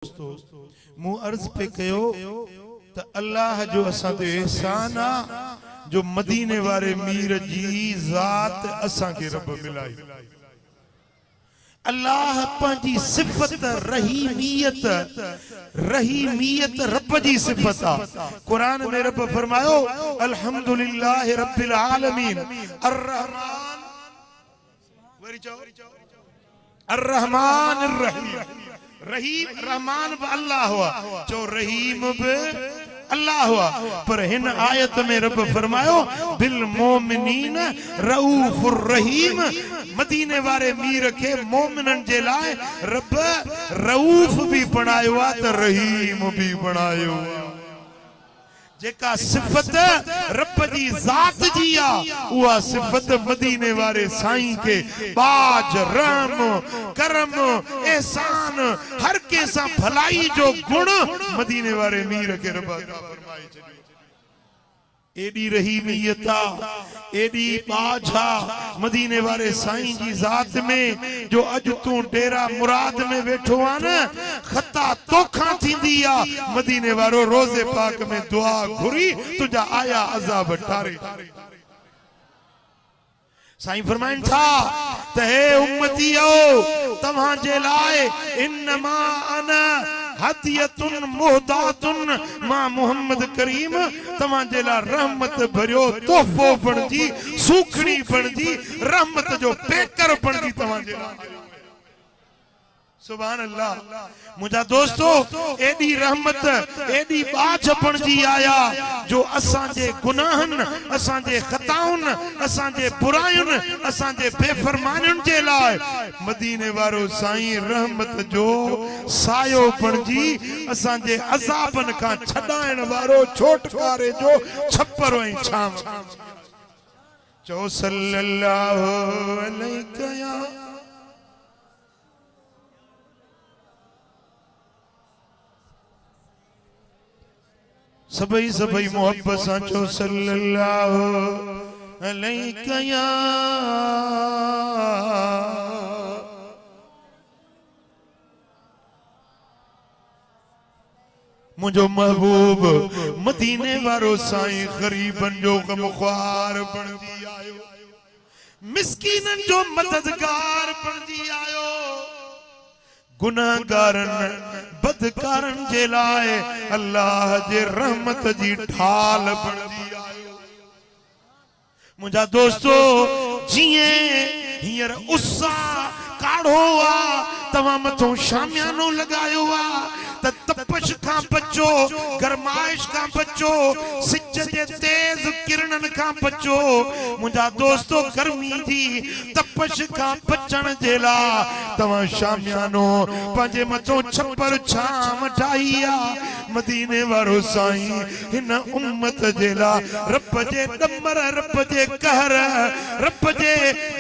दोस्तों मु अर्ज पे कयो तो अल्लाह जो असा ते एहसान आ जो मदीने वारे मीर जी जात असा के रब मिलाई। अल्लाह पंजी सिफत रहीमियत रब जी सिफत आ। कुरान में रब फरमायो अल्हम्दुलिल्लाह रब्बिल आलमीन अर्रहमान अर्रहमान रहीम रहमान ब अल्लाह हुआ जो रहीम ब अल्लाह हुआ। पर हिन आयत में रब फरमायो बिल मोमिनीन रऊफुर रहीम। मदीने वारे मीर के मोमिनन जे लाए रब रऊफ भी बनायो आ त रहीम भी बनायो। जेका सिफत रब जी जात जी आ उहा सिफत मदीने वारे साईं के बाज रहम करम एहसान हर के सा भलाई जो गुण मदीने वारे मीर के रब फरमाए छे। एडी रहीमियत एडी बाजा मदीने वारे साईं जी जात में जो अज तू डेरा मुराद में बैठो आ न खता तोखा थींदी आ। मदीने वारो रोजे पाक में दुआ घुरी तुझा आया अजाब टारे। साईं फरमाइन था त हे उम्मतियो तव्हां जे लाए इन्नमा अना हदियतुन मुहदातुन मां मोहम्मद करीम तव्हां जे ला रहमत भरियो तोहफो बणजी सूखड़ी बणजी रहमत जो पेकर बणजी तव्हां जे ला। सुभान अल्लाह। मुझा दोस्तों एडी रहमत एडी बाज बणजी आया जो असां जे गुनाहन असां जे खताउन असां जे बुरायुन असां जे बेफरमानियुन जे लाए मदीने वारो साईं रहमत जो सायो बणजी असां जे अज़ाबन का छडाइण वारो छोटकारे जो छप्पर ऐं छाम। चो सल्लल्लाहु अलैहि या सबई सबई मोहब्बत साचो सल्लल्लाहु अलैहि या मुझो महबूब मदीने वारो साईं गरीबन जो गमख्वार बणजी आयो मिस्कीनन जो मददगार बणजी आयो गुनाहगारन बदकारन जे लाए अल्लाह जे रहमत जी ढाल बणजी आयो। मुझा दोस्तों जिए हियर उस्सा काढ़ो आ तवा मथो शामियानो लगायो आ त तपश का बचो गरमाइश का बचो सिज जे तेज किरणन का बचो। मुझा दोस्तों गर्मी जी तपश का बचण जे ला तवा शामियानो पंजे मथो छप्पर छाम ठाहिया। मदीने वारो साईं हिन उम्मत जे ला रब जे डमर रब जे कहर रब जे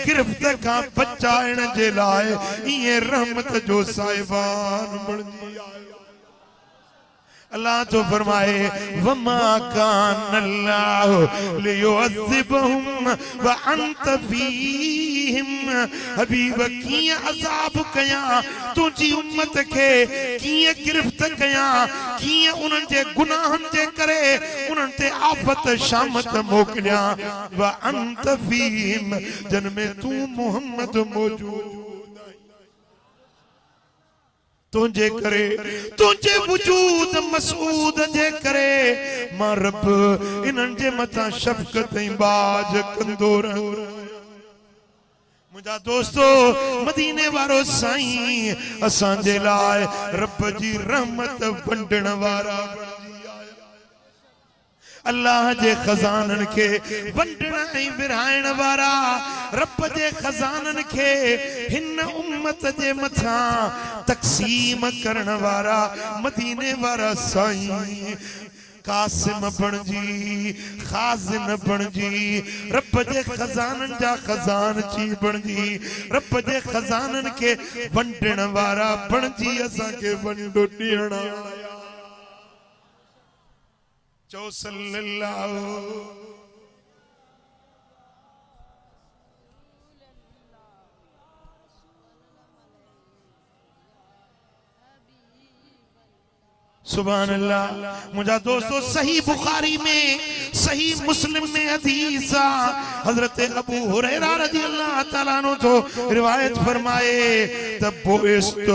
गिरफ्त का बचाइण जे लाए इए रहमत जो साहिबान बणजी आयो। अल्लाह तो फरमाए वमा कान अल्लाह लियुअज़िबहुम व अंत फीहिम। हबीब किए अज़ाब कया तुझी उम्मत के किए गिरफ्त कया किए उनन जे गुनाहन जे करे उनन ते आफत शामत मोकलिया व अंत फीहिम जन में तू मोहम्मद मौजूद तुझे करे तुझे वजूद मसूद जे करे मां रब इन्हन जे मथा शफकत ऐं बाज कंदो रहो। मुझा दोस्तों मदीने वारो साईं असां जे लाए रब जी रहमत वंडण वारा अल्लाह जे खजानन के वंडण ऐं विरहाइण वारा रब जे खजानन के हिन उम्मत जे मथा तक़सीम करण वारा मदीने वारा साईं कासिम बणजी खाजिन बणजी रब जे खजानन जा खजानची बणजी रब जे खजानन के वंडण वारा बणजी असां के वंडो ॾियण चो सल्लल्लाहु। सुभान अल्लाह। मुझा दोस्तों सही बुखारी में सही मुस्लिम में हदीस हजरत अबू हुरैरा रज़ी अल्लाह ताला अन्हु तो रिवायत फरमाए तब बुइस्त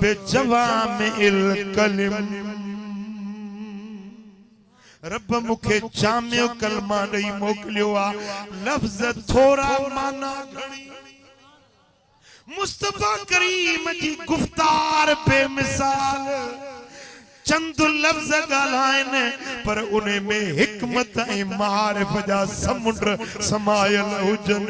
बिजवामिल कलिम रब मुखे जामियो कलमा नहीं मोकलियो आ लफ्ज थोड़ा माना घणी मुस्तफा करीम जी गुफ्तार बेमिसाल चंद लफ्ज गालाइन पर उन्हें में हिकमत मारिफ जा समुंड समायल हुजन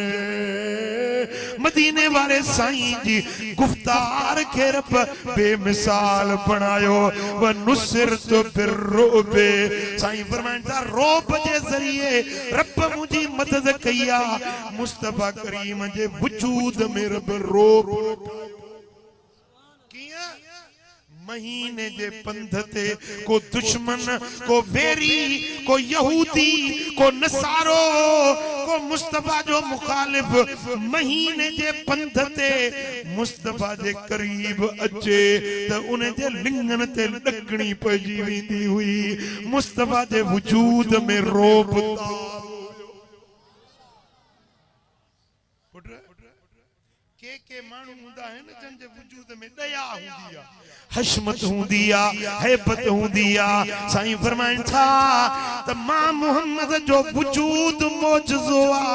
मदीने वाले साईं जी गुफ्तार के रब बेमिसाल बनायो व नुसरत बिर्रुबे साईं फरमाइंदा रोब जे जरिए रब मुझी मदद कया मुस्तफा करीम जे वजूद में रब रोब महीने जे पंधते को दुश्मन को वेरी को यहूदी को नसारो को मुस्तफा जो मुखालिफ महीने जे पंधते मुस्तफा जे करीब अचे तो उन्हें जे लिंगन ते डकणी पजी वेंदी हुई मुस्तफा जे वजूद में रोब के मानू हुंदा है न जन जे वजूद में दया हुंदी आ हशमत हुंदी आ हैबत हुंदी आ साईं फरमाइन था त मां मोहम्मद जो वजूद मौजज़ो आ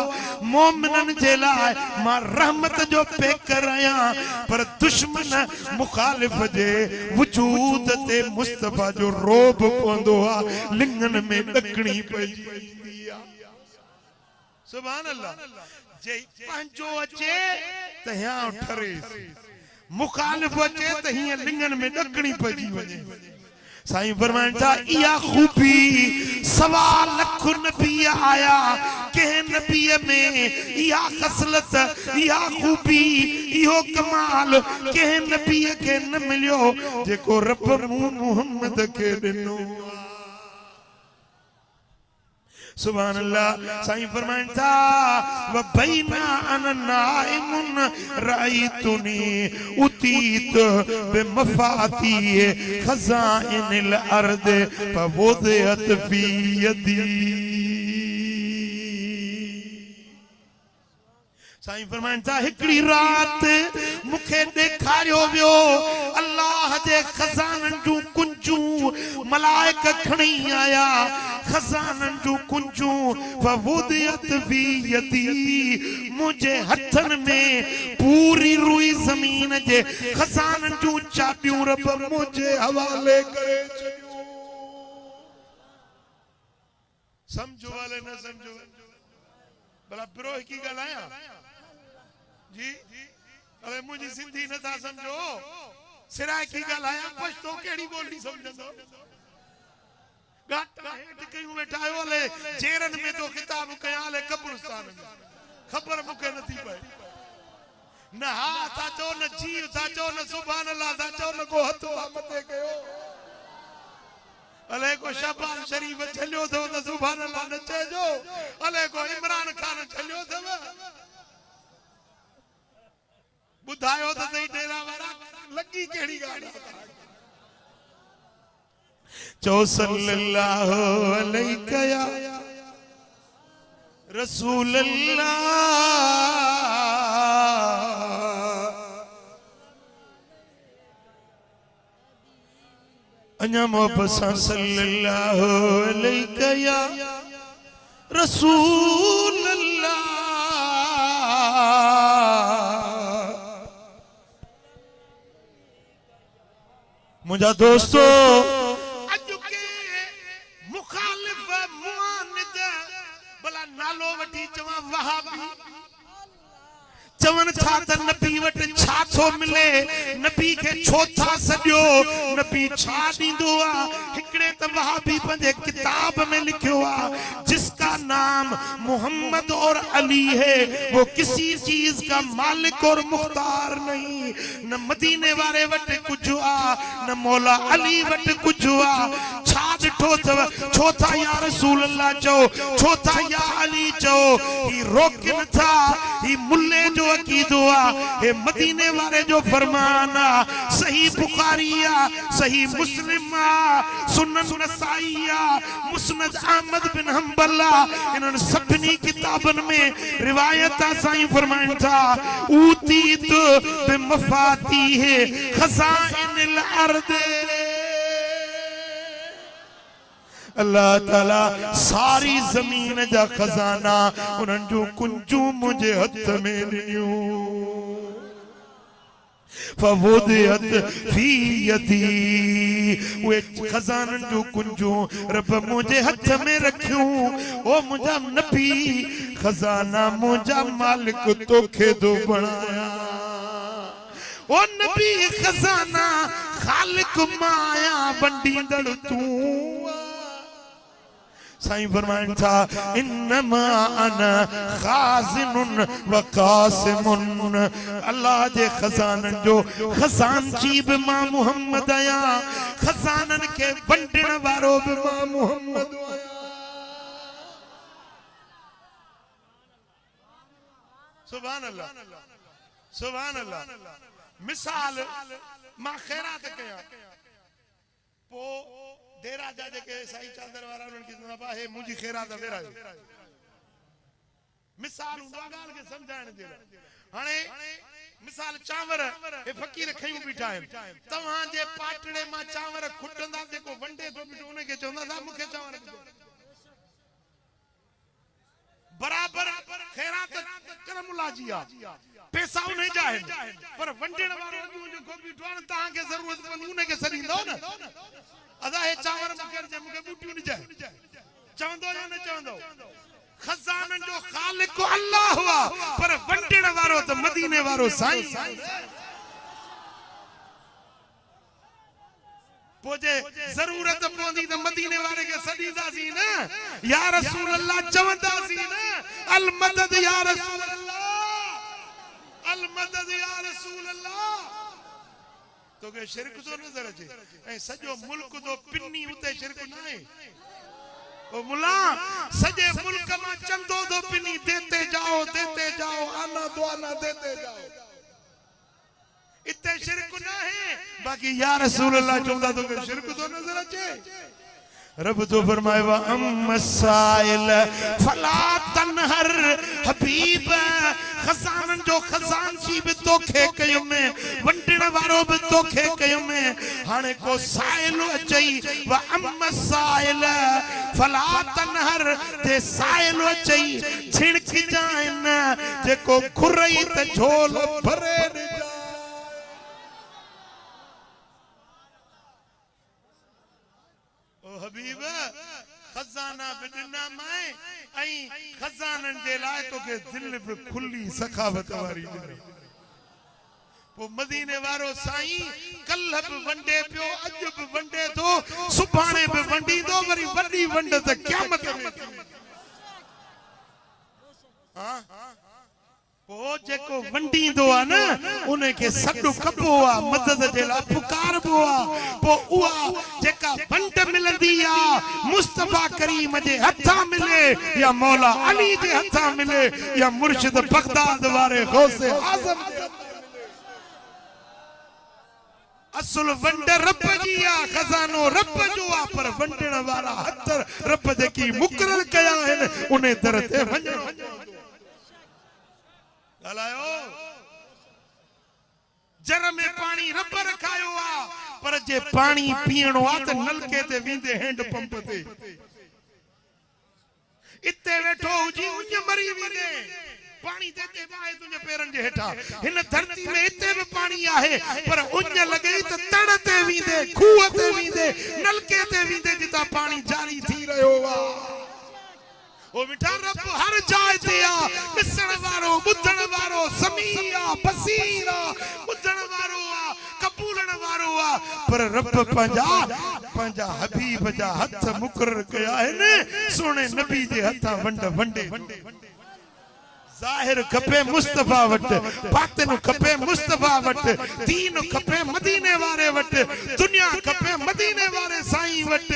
मोमिनन जे लाए मां रहमत जो पेकर आया पर दुश्मन मुखालिफ जे वजूद ते मुस्तफा जो रोब पवंदो आ लिंगन में डकणी पई वेंदी आ सुभान अल्लाह जे पंजो अचे त यहाँ ठरे मुखालिफ अचे त हिया लिंगन में डकणी पजी वने साईं फरमाइन था इया खूबी सवा लख नबी आया के नबी में इया खसलत इया खूबी इहो कमाल के नबी के न मिलियो जेको रब मोहम्मद के दिनो सुभान अल्लाह साईं फरमाइन था व बैना अन नाइमुन राइतुनी उतीत बिमफाती खजाइनिल अर्द फवुदियत फी यदी साईं फरमाइन था हिकड़ी रात मुखे देखारियो वियो अल्लाह जे खजानन जूं कुंजूं मलाइक खणी आया खजानन जूं कुंजूं फवुदियत फी यदी मुझे हथन में पूरी रुई जमीन जे खजानन जूं चाबियूं रब मुझे हवाले करे छॾियो समझो वाले न समझो भला बिरोह की ॻाल्हायां जी अरे मुझी सिंधी न था समझो सिराय की ॻाल्हायां पछतो केड़ी बोली समझंदो गाटा हेठ कयूं वेठा आयो ले जेरन में तो किताब कया ले कब्रिस्तान में खबर मुके नथी पए न हा था चो न जी था चो न सुभान अल्लाह था चो न को हथ मथे कयो अले को शहबाज शरीफ चलियो थो त सुभान अल्लाह न चइजो अले को इमरान खान चलियो थव बुधायो त सही डेरा वारा लगी केड़ी गाड़ी चो सल्लल्लाहु अलैहि या रसूल अल्लाह अन्या मोहब्बत सल्लल्लाहु अलैहि या रसूल अल्लाह मुझा दोस्तों अजु के मुखालिफ मुआनिद भला नालो वठी चवा वहाबी चवन छा त नबी वट छा थो मिले नबी के छो था सडियो नबी छा दींदो आ हिकड़े त वहाबी पंजे किताब में लिखियो आ जिसका नाम मोहम्मद और अली है वो किसी चीज का मालिक और मुख्तार नहीं न मदीने वाले वट कुछ आ न मौला अली वट कुछ आ छा ॾिठो अथव छो था या रसूल अल्लाह चओ छो था या अली चओ ही रोकन था ही मुल्ले जो अकीदो आ हे मदीने वाले जो फरमान आ सही बुखारी आ सही मुस्लिम आ सुनन नसाई आ मुस्नद अहमद बिन हंबल आ इन्हनि सभिनी किताबनि में रिवायत साईं फरमाइन था ऊतीत बिमफातीह खज़ाइनिल अर्द अल्लाह ताला सारी जमीन जा खजाना उन्हनि जो कुंजूं मुझे हथ में ॾिनियूं फवुदियत फी यदी वे खजानन जो कुंजूं रब मुझे हथ में रखियूं ओ मुझा नबी खजाना मुझा मालिक तोखे दो बनाया ओ नबी खजाना खालिक माया बंडींदड़ तू साईं फरमाइन था इन्नमा अना खाजिनुन व कासिमुन अल्लाह जे खजानन जो खजानची बि मां मुहम्मद आया खजानन के वंडण वारो बि मां मुहम्मद आया सुभान अल्लाह सुभान अल्लाह मिसाल मां खैरात कया पो डेरा जा जेके साईं चादर वारा उन्हनि खे सुना हे मुंहिंजी खैरात डेरा मिसाल हूंदो आहे ॻाल्हि खे सम्झाइण जे लाइ हाणे मिसाल चांवर हे फ़कीर खयूं बीठा आहिनि तव्हांजे पाटड़े मां चांवर खुटंदा जेको वंडे थो बीठो उनखे चवंदा था मूंखे चांवर बराबर खैरात करमुल्ला जी आहे पैसा उन्हें जा आहिनि पर वंडण वारो जेको बीठो आहे तव्हांखे ज़रूरत पवंदी उनखे सॾींदो न अदा हे चांवर मुखे बूटियूं न जाए चवंदो या न चवंदो खजानन जो खालिक अल्लाह हुआ पर वंडण वारो त मदीने वारो साईं पोजे जरूरत पवंदी त मदीने वारे के सॾींदासीं न या रसूल अल्लाह चवंदासीं न अल मदद या रसूल अल्लाह अल मदद या रसूल अल्लाह तो के शिरक तो नजर अचे ऐं सॼो मुल्क तो पिन्नी उते शिरक न आहे ओ मुला सॼे मुल्क मां चंदो तो पिन्नी देते जाओ आना दुआना देते जाओ इते शिरक न आहे बाकी या रसूल अल्लाह चवंदा तो के शिरक तो नजर अचे रब तो फरमाए वा अम्मसाइल फला तनहर हबीब खजानन जो खजानची भी तोखे कयो में वंडण वारो भी तोखे कयो में हाने को साइल अचई वा अम्मसाइल फला तनहर ते साइल अचई छिणकी जाइन जेको खुरई त झोल भरे हबीब खजाना बिना माए आई खजानन दे लाए तो के दिल पे खुली सखावत वारी वो मदीने वारो साईं कल भी वंडे पियो अज भी वंडे तो सुभाणे भी वंडी दो वरी वडी वंड त क़यामत में हां पो जेको वंडींदो आ न उन्हें के सॾु कबो आ मदद जे लाइ पुकारबो आ पो उहा जेका वंड मिलंदी आ मुस्तफा करीम जे हथा मिले या मौला अली जे हथा मिले या मुर्शिद बगदाद वारे गौसे आज़म असल वंड रब जी आ खजानो रब जो आ पर वंडण वारा हथ रब जेकी मुकरर कया आहिनि उन्हें दर ते वञो हलायो जर में पानी रब रखायो आ पर जे पानी पीणो आ त नलके ते वींदे हैंड पंप ते इते वेठो हुजी उञ मरी वींदे पानी देते बाहे तुझे पेरन जे हेठा हिन धरती में इते भी पानी आहे पर उञ लगे त तण ते वींदे खूह ते वींदे नलके ते वींदे जिता पानी जारी थी रहियो आ ओ मिठा रब हर जाए ते आ ॾिसण वारो ॿुधण वारो समीआ बसीरा ॿुधण वारो आ कबूलण वारो आ पर रब पंहिंजा हबीब जा हथ मुकरर कया आहिनि सोने नबी जे हथां वंडे ज़ाहिर खपे मुस्तफा वट बातिन खपे मुस्तफा वट दीन खपे मदीने वारे वट दुनिया खपे मदीने वारे साईं वट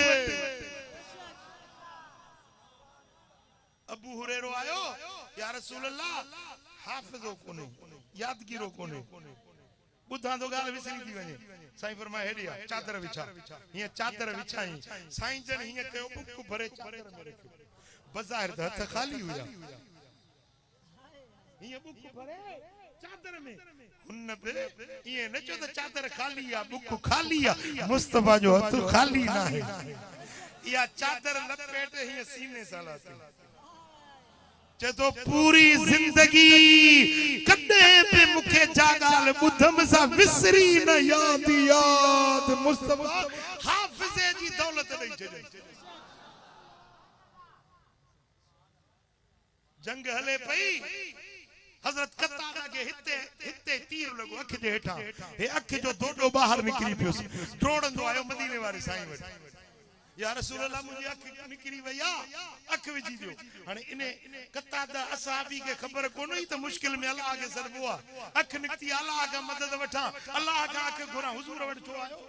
रसूल अल्लाह हाफिज़ो कोने यादगिरो कोने बुधा तो गाल विसरी थी वने साईं फरमाए हेडिया चादर विछा ये चादर विछाई साईं जन हिय कयो बुक भरे चादर में रखियो बाजार द हथ खाली हुआ ये बुक भरे चादर में हुन पे ये न चो त चादर खाली या बुक खाली या मुस्तफा जो हथ खाली ना है या चादर लपेट हिय सीने सालाते चतो पूरी जिंदगी कदे पे मुखे जागाल बुधम सा विसरी न याद मुस्तफा हाफिज़े जी दौलत नहीं छे जंग हले पई हजरत कतादा के हिते तीर लगो अख जे हेठा हे अख जो दोडो बाहर निकरी पियो ड्रोड़ंदो आयो मदीने वाले साईं वट या रसूल अल्लाह मुझे अख निकरी वया अख विझी दियो हाने इने कतादा असहाबी के खबर कोन ही तो मुश्किल में अल्लाह के सरबुआ अख निकती अल्लाह का मदद वठा अल्लाह का अख घुरा हुजूर वट छो आयो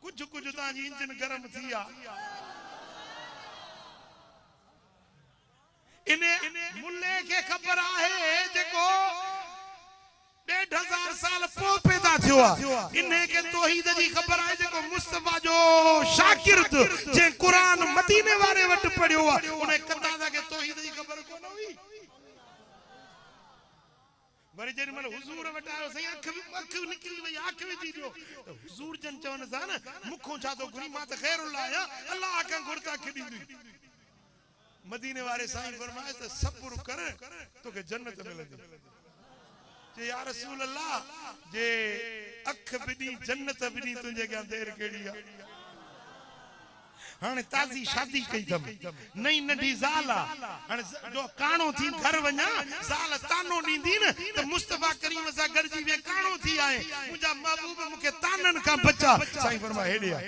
कुछ कुछ ताजी इंजन गरम थिया इने मुल्ले के खबर आहे जेको 1500 साल पो पैदा थिया इने के तौहीद जी खबर आहे जेको मुस्तफा जो शागिर्द जे कुरान मदीने वाले वट पढ़ियो उने कतादा के तौहीद जी खबर कोन हुई वरी जन मन हुजूर वट आयो सही अख निकली वई अख विझी दियो तो हुजूर जन चवन सा न मुखो छा तो गुनी मा त खैरुल्लाह या अल्लाह का गुरता खिदी मदीने वाले साईं फरमाए तो सब्र कर तो के जन्नत मिलंदी जे या रसूल अल्लाह जे अख बिनी जन्नत बिनी तुझे क्या देर केड़ी आ हाने ताजी शादी कई थम नई नंढी ज़ाला हाने जो काणो थी घर वना ज़ाल तानो नींदी न तो मुस्तफा करीम सा गरजी वे काणो थी आए मुजा महबूब मुके तानन का बच्चा साईं फरमाए हेडिया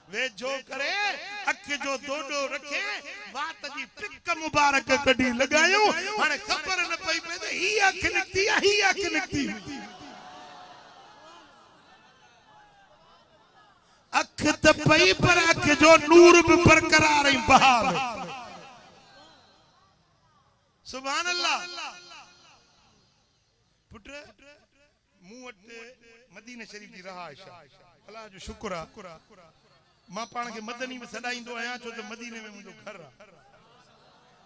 वे जो करे अख जो दोडो रखे बात जी पिक मुबारक कडी लगायो हाने खबर न पई पे ही अख निकती अख त पई पर अख जो नूर भी बरकरार है बहार सुभान अल्लाह पुत्र मुवट मदीने शरीफ की रहाइश अल्लाह जो शुक्र मां पान के मदनी में सदाईंदो आया छो तो मदीने में मुझो घर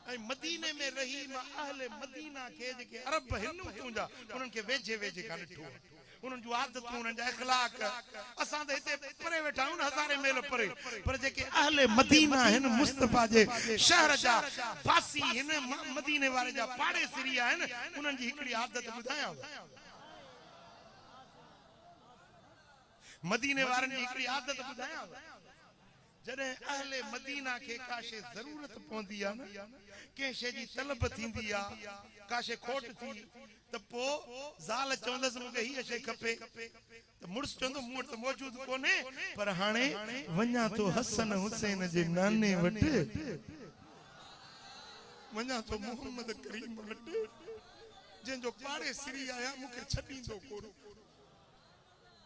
आई मदीने में रही मां अहले मदीना के जे अरब हिन्नू तुंजा उनन के वेजे वेजे का ॾिठो उनन जो आदतूं उनन जा अखलाक असां त हिते परे वेठा आहियूं हज़ारे मेल परे पर जेके अहले मदीना हिन मुस्तफा जे शहर जा बासी हिन मदीने वाले जा पाड़े सिरिया हिन उनन जी हिकड़ी आदत बुधाया मदीने वारन जी हिकड़ी आदत बुधाया जने अहले मदीना के काशे जरूरत पौंदी आ न के शे जी तलब थींदी आ काशे खोट थी त पो ज़ाल चवंदस मुके ही शे खपे त मुर्स चंदो मूं त मौजूद कोने पर हाने वन्या तो हसन हुसैन जे नाने वट वन्या तो मोहम्मद करीम वट जन जो पाड़े सिरी आया मुके छडींदो कोन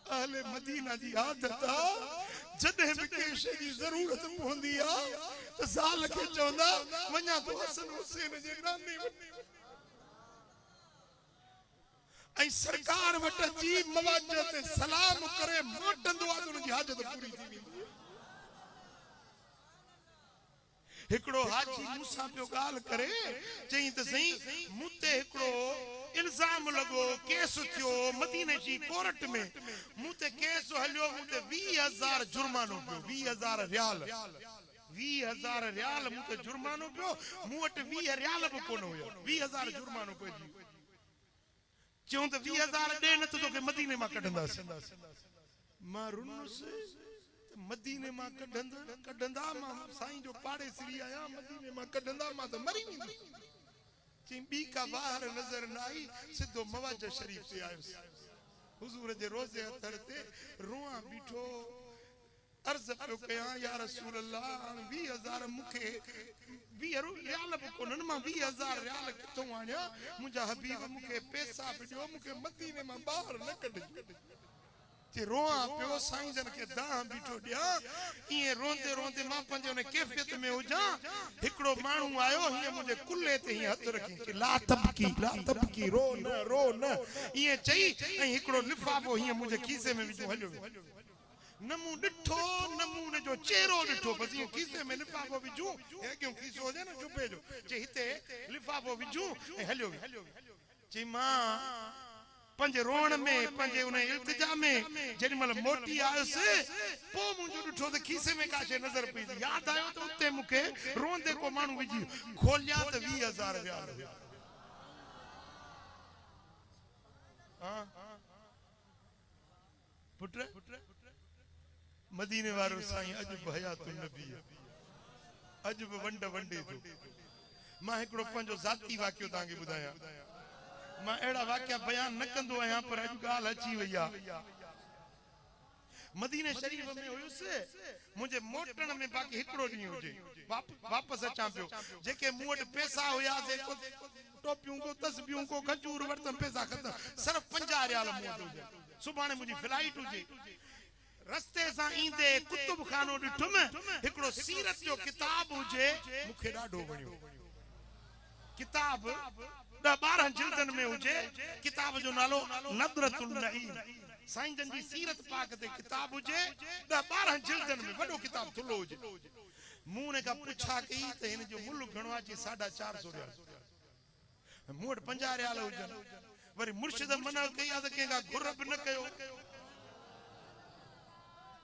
अहले मदीना जी आदत जदे भी केशे की जरूरत पहुंदी आ तो ज़ाल के चवंदा वन्या तो हसन हुसैन जे नाने आई सरकार वट जी मवाजह ते सलाम करे मोटंदो आ उन जी हाजत पूरी थी वेंदी हिकड़ो हाजी मूसा पियो गाल करे चई त सही मुते हिकड़ो इल्जाम लगो केस थियो मदीने जी कोर्ट में मुते केस हलियो मुते 20000 जुर्मानो पियो 20000 रियाल 20000 रियाल मुते जुर्मानो पियो मु वट 20 रियाल भी कोन हुयो 20000 जुर्मानो पे जी क्यों तो 20000 दे न तो के मदीने मा कढंदास मां रुनस मदीने मा कढंदा मा साईं जो पाड़े सिरी आया मदीने मा कढंदा मा तो मरी नी चिंबी का बाहर नजर न आई सिद्धो मवाजा शरीफ से आयो हुजूर जे रोजे अतर ते रोआ बीठो अर्ज पियो कया या रसूल अल्लाह 20000 मुखे 20 रियाल कोन मा 20000 रियाल किथों आया मुजा हबीब मुखे पैसा दियो मुखे मदीने मा बाहर न कढ जे रोआ पियो साईं जन के दाह बीठो दिया ये रोंदे रोंदे मां पंजे ने कैफियत में हो जा हिकड़ो मानू आयो ये मुझे कुल्ले ते ही हथ रखी कि ला तबकी रो न ये चई ऐं हिकड़ो लिफाफो ये मुझे खीसे में विझो हलियो नमू डिठो नमूने जो चेहरो डिठो बस ये खीसे में लिफाफो विझू हे क्यों खीसो हो जाए ना जुबे जो जे हिते लिफाफो विझू ऐं हलियो चई मां पंजे रोण में पंजे उन इल्तिजा में जेडी मल मोटी आयस पो मुंजो डिठो त खीसे में काशे नजर पई याद आयो त उते मुके रोंदे को मानू विजी खोलिया त 20000 विया हां पुत्र मदीने वारो साईं अज हयातुन नबी अज वंड वंडे तो मां एकड़ो पंजो जाती वाक्यो तांगे बुधाया मां एड़ा वाक्या बयान न कंदो आया पर अज गाल अची वया मदीने शरीफ में हुयुस मुझे मोटण में बाकी हिकड़ो डी हुजे वापस अचा पियो जेके मुवट पैसा हुया से टोपियों को तस्बियों को खजूर वर्तन पैसा खत्म सिर्फ 50 रियाल मुवट हुजे सुभाणे मुजी फ्लाइट हुजे रस्ते सा ईंदे कुतुब खानो डिठुम हिकड़ो सीरत जो किताब हुजे मुखे डाढो वणियो किताब 12 जिल्दन में हुजे किताब जो नालो नदरतुल नईम साईं जन जी सीरत पाक ते किताब हुजे 12 जिल्दन में वडो किताब थुलो हुजे मूं ने का पुछा कई त इन जो मुल्क घणो आहे 450 रियाल मूं 50 रियाल हुजन वरी मुर्शिद मना कई आ त केगा गुरब न कयो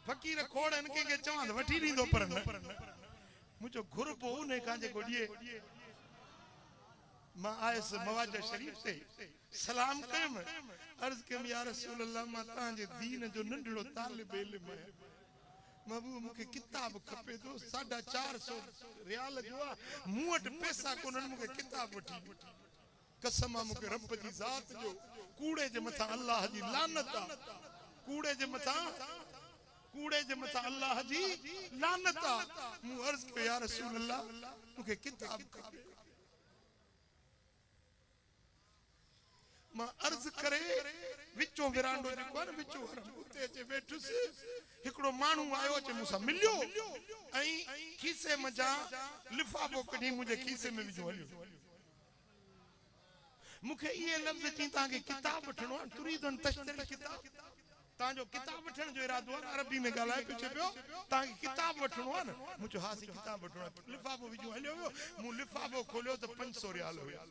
फकीर खोड़ इनके के चवां वठी नींदो पर न मुझो गुरब उने का जे गोडिए मां आयस मवाजा शरीफ से सलाम कयम अर्ज कयम या रसूल अल्लाह मां तां जे दीन जो नंढड़ो तालिब इल्म है महबूब मुके किताब खपे तो 450 रियाल जो मुवट पैसा कोन मुके किताब वठी कसम मुके रब जी जात जो कूड़े जे मथा अल्लाह जी लानत कूड़े जे मथा अल्लाह जी लानत मु अर्ज कयो या रसूल अल्लाह मुके किताब खपे मां अर्ज करे विचो विरांडो जे कोन विचो उते जे बैठुस हिकड़ो मानू आयो जे मुसा मिलियो ऐं खीसे मजा लिफाफो कढी मुझे खीसे में विझो हलियो मुखे ये लफ्ज चई ता के किताब वठणो तुरीदन तश्तरी किताब ता जो किताब वठण जो इरादो है अरबी में गालाए पिछे पियो ता के किताब वठणो है मुझो हासी किताब वठणो लिफाफो विझो हलियो मु लिफाफो खोलियो त 500 रियाल हुया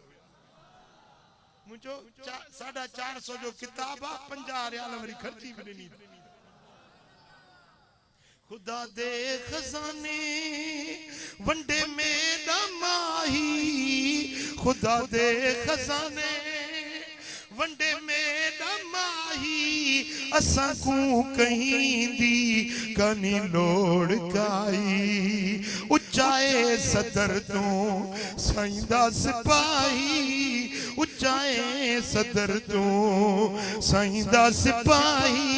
मुझो 450 जो किताब 50 रियाल वरी खर्ची भी ॾिनी खुदा दे खजाने वंडे में दमाही खुदा दे खजाने वंडे में दमाही असां को कहीं दी कनी लोड़ काई उचाए सदर तो साईंदा सिपाही उचाए सदर तो साईंदा सिपाही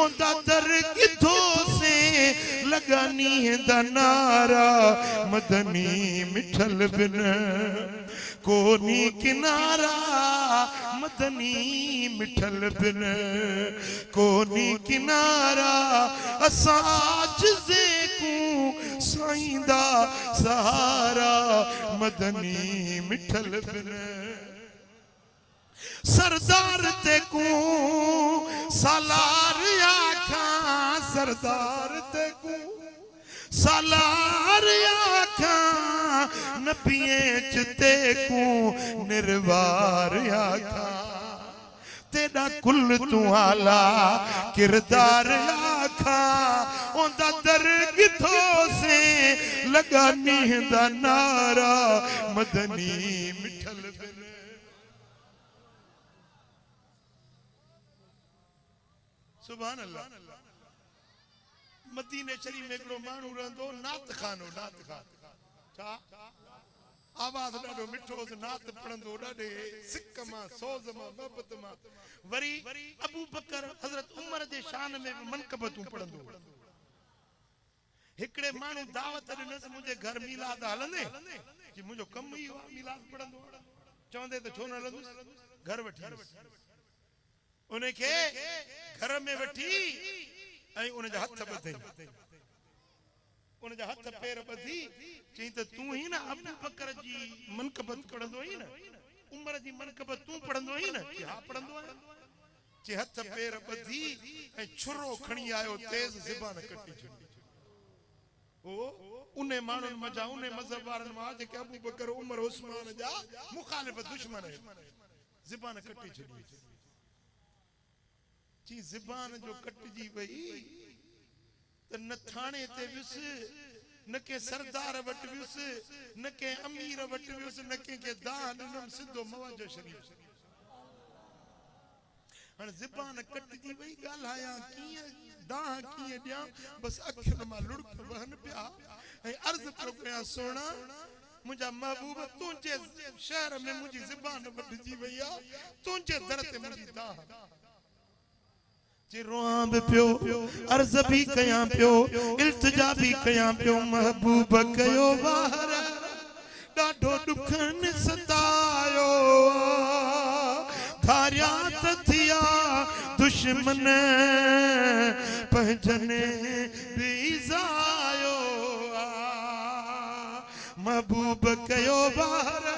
ओंदा दर किथो से लगानी दा नारा मदनी मिठल बिन कोनी किनारा मदनी मिठल बिन कोनी किनारा असाज जे को साईंदा सहारा मदनी मिठल बिन सरदार ते को सालार आखा सरदार ते को सालार आखा नबिये चते को निर्वार आखा तेरा कुल तू आला किरदार आखा ओंदा दर किथो से लगानी दा नारा मदनी मिठल बिन सुभान अल्लाह मदीने शरीफ में एकड़ो मानू रहंदो नात खानो नात खान छा आवाज डाडो मिठो नात पढ़ंदो डाडे सिक मां सोज मां मोहब्बत मां वरी अबू बकर हजरत उमर जे शान में मनकबतूं पढ़ंदो हिकड़े मानू दावत ॾिनस मुझे घर मिलाद हलंदे कि मुझो कम ही मिलाद पढ़ंदो चवंदे त छो न हलंदुस घर वठी उन्हें के घर में वठी ऐं उन जा हथ ॿधई उन जा हथ पैर ॿधी चई त तू ही ना अबू बकर जी मनक़बत पढ़ंदो ही ना उमर जी मनक़बत तू पढ़ंदो ही ना हा पढ़ंदो आहियां जे हथ पैर ॿधी ऐं छुरो खणी आयो तेज ज़बान कटी छॾी ओ उने माण्हुनि मजा उने मज़हब वारनि मां जेके अबू बकर उमर उस्मान जा मुखालिफ दुश्मन ज़बान कटी छॾी जी ज़बान जो कटजी वई त न थाणे ते वियुस न के सरदार वटि वियुस न के अमीर वटि वियुस न के दान ॾिनम सिधो मवाजो शरीफ हाणे ज़बान कटजी वई ॻाल्हायां कीअं दाह कीअं ॾियां बस अखियुनि मां लुड़क वहनि पिया ऐं अर्ज़ पियो कयां सोना मुंहिंजा महबूब तुंहिंजे शहर में मुंहिंजी ज़बान वढिजी वई आहे तुंहिंजे दर ते मुंहिंजी दाह जे रोआं बि पियो अर्ज़ बि कयां पियो इल्तिजा बि कयां पियो महबूब कयो वार ॾाढो ॾुखनि सतायो धारिया त थिया दुश्मन पंहिंजने बि ज़ायो महबूब कयो वार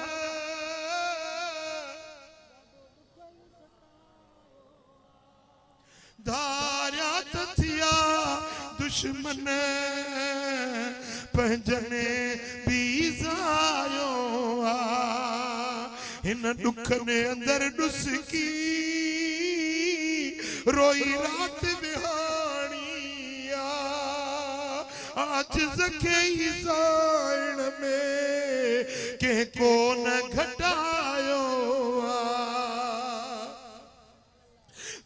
धारिया त थिया दुश्मन पंहिंजने बि ज़ायो हिन ॾुखने अंदरि ॾुसकी रोई रात विहाणी आज ज़खे ई ज़ाइण में कंहिं कोन घटायो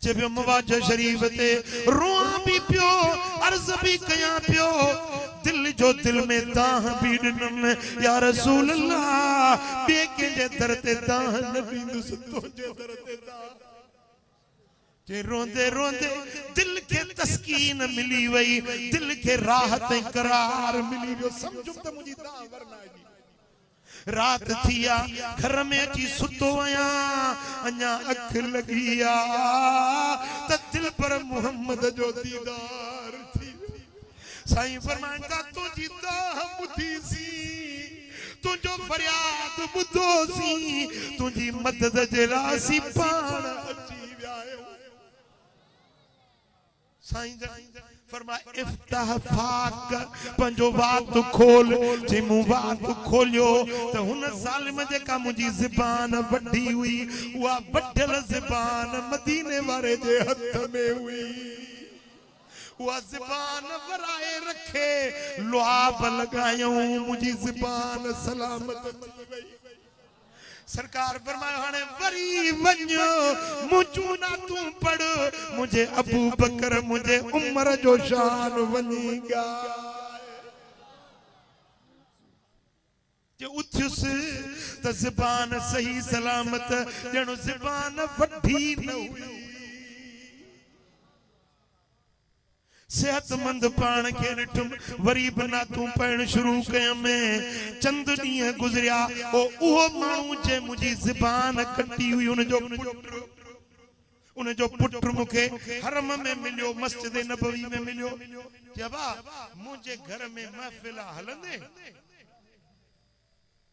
जब मवाज शरीफ ते रोआं भी पियो अर्ज़ भी कयां पियो दिल जो दिल में दाह भी ॾिनम या रसूल अल्लाह ॿिए कंहिंजे दर ते दाह न ॾींदुसि तुंहिंजे दर ते दाह जे रोंदे रोंदे दिल के तस्कीन मिली वई दिल के राहत ऐं करार मिली वियो समझो त मुंहिंजी दाह वरना जी रात थिया घर में अची सुतो आया अञा अख लगी त दिल पर मोहम्मद जो दीदार थी साईं फरमाइनि था तुंहिंजी दाह ॿुधी सी तुंहिंजो फरियाद ॿुधो सी तुंहिंजी मदद जे लाइ असीं पाण अची विया आहियूं साईं फरमाए इफ्ताह फाक पंजो वात खोल जे मूं वात खोलियो त हुन ज़ालिम जेका मुंहिंजी ज़बान वढी हुई उहा वढियल ज़बान मदीने वारे जे हथ में हुई उहा ज़बान वराए रखे लुआब लॻायूं मुंहिंजी ज़बान सलामत थी वई सरकार फरमायो हाणे वरी वञो मुंहिंजो ना तूं पढ़ मुंहिंजे अबू बकर मुंहिंजे उमर जो शान वञी ॻाए जे उथियुसि त ज़बान सही सलामत ॼणो ज़बान वढी न हुई सेहतमंद पान के ॾिठुम वरी बि नातूं पढ़ण शुरू कयम चंद ॾींहं गुज़रिया उहो माण्हू जे मुंहिंजी ज़बान कटी हुई उनजो पुटु मूंखे हरम में मिलियो मस्जिद नबवी में मिलियो जबा मुंहिंजे घर में महफ़िल हलंदे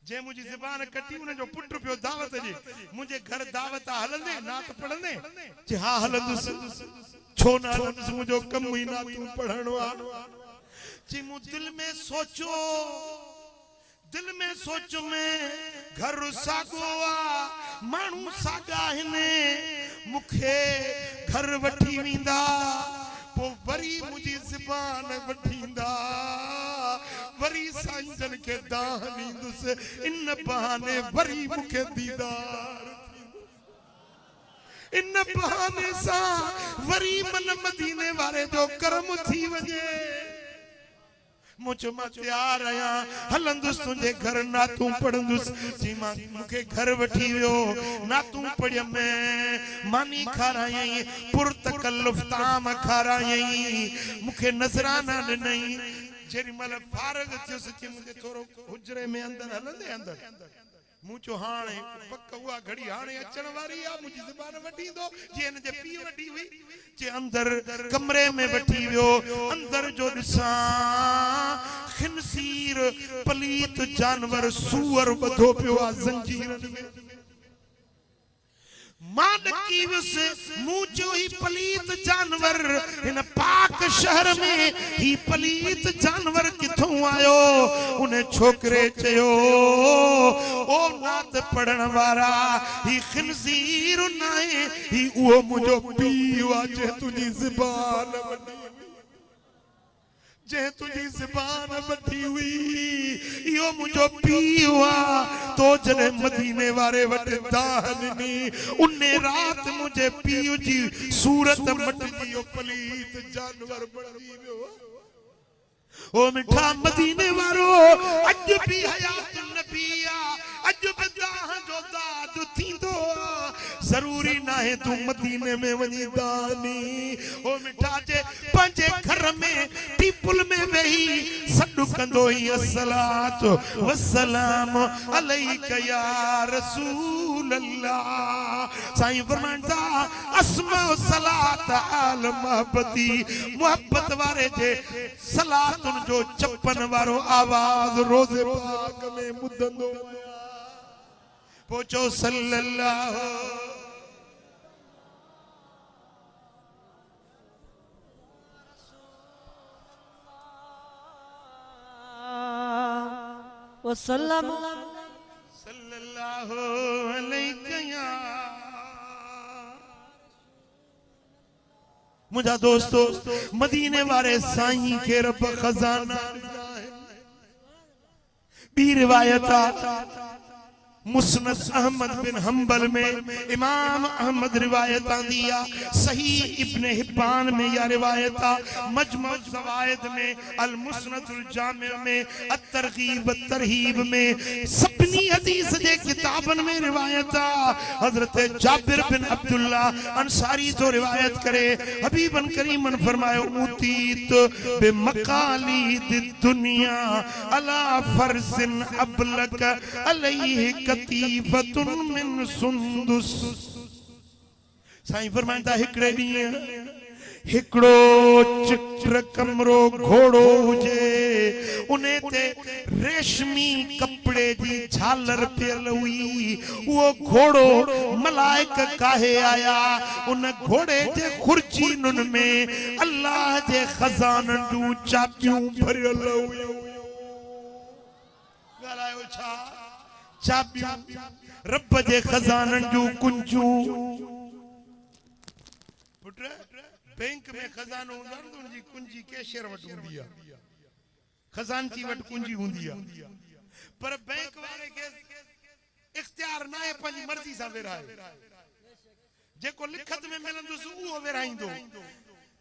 जे मुंहिंजी ज़बान कटी उनजो पुटु पियो दावत जे मुंहिंजे घर दावत हलंदे नात पढ़ंदे जे हा हलंदुसि छो ना हलंदुसि मुंहिंजो कमु ई नातूं पढ़णो आहे जी मूं दिल में सोच में घर साॻो आहे माण्हू साॻा आहिनि मूंखे घर वठी वेंदा पोइ वरी मुंहिंजी ज़बान वठींदा वरी साईं के दाह ॾींदुसि इन बहाने वरी मूंखे दीदार इन बहाने सा वरी मन मदीने वारे जो करम थी वजे मुझ मां तैयार आया हलंदुसि तुंहिंजे घर नातूं पढ़ंदुसि जी मां मूंखे घर वठी वियो नातूं पढ़ियम मानी खारायई पुरतकल्लुफ़ ताम खारायई मूंखे नज़राना ॾिनई जेॾी महिल फारग थियुसि कि मुंहिंजे थोरो हुजरे में अंदरि हलंदे अंदरि मूं चयो हाणे पक उहा घड़ी हाणे अचण वारी आहे मुंहिंजी ज़बान वठींदो जीअं हिन जे पीउ वठी हुई जे अंदर कमरे में बैठी वियो अंदर जो दिसा खिनसीर पलीत जानवर सूअर बधो पियो आ जंजीरन में मादकी वस मुझो ही पलीत जानवर इन पाक शहर में ही पलीत जानवर किथों आयो उन्हें छोकरे चयो ओ नात पढ़न वारा ही खिनजीर नाए ही वो मुझो पीवा जे तुझी ज़बान वडी जे तुझी ज़बान वडी हुई यो मुझो पीवा तो जने मदीने वारे वट दाहनी उन्ने रात मुझे पीयू जी सूरत मट जी ओ पलीत जानवर बड़ी वियो ओ मिठा मदीने वारो अज भी हयात नबिया अज बदाह जो दाद थींदो जरूरी ना है तू मदीने में वनी दानी ओ मिठा जे पंजे घर में टीपुल में वही सडु कंदो ही अस्सलात वस्सलाम अलैका या रसूल अल्लाह साईं फरमांदा अस्मा सलात आल मोहब्बती मोहब्बत वारे जे सलातुन जो चप्पन वारो आवाज रोज़े पाक में मुदंदो पोचो सल्लल्लाहु वसल्लम सल्लल्लाहु अलैहि मुझा दोस्तों मदीने वाले साईं के रब खजाना भी रिवायत मुस्नद अहमद बिन हंबल में इमाम अहमद रिवायत दिया सही इब्ने हिब्बान में या रिवायत मजमू ज़वाइद में अल मुस्नदुल जामिअ में अत-तरगीब व-तरहीब में सभनी हदीस जे किताबन में रिवायत हजरत जाबिर बिन अब्दुल्ला अंसारी तो रिवायत करे हबीबन करीमन फरमायो उतीत बिमकालिद दुनिया अला फरसिन अबलक अलैहि कतीफतुन मिन सुंदुस साईं फरमाइंदा हिकड़े ॾींहुं हिकड़ो चित्र कमरो घोड़ो हुजे उन्हे ते रेशमी कपड़े जी झालर पियल हुई वो घोड़ो मलाइक काहे आया उन घोड़े जे खुर्चीनुन में अल्लाह जे खजानन जूं चाबियूं भरियल हुयूं ॻाल्हायो छा चाबियूं रब जे खजानन जूं कुंजूं पुट बैंक में खजानो हूंदो आहे न उनजी कुंजी कैशियर वटि हूंदी आहे खजानची वटि कुंजी हूंदी आहे पर बैंक वारे खे इख्तियार न आहे पंहिंजी मर्ज़ी सां विरहाए जेको लिखत में मिलंदुसि उहो विरहाईंदो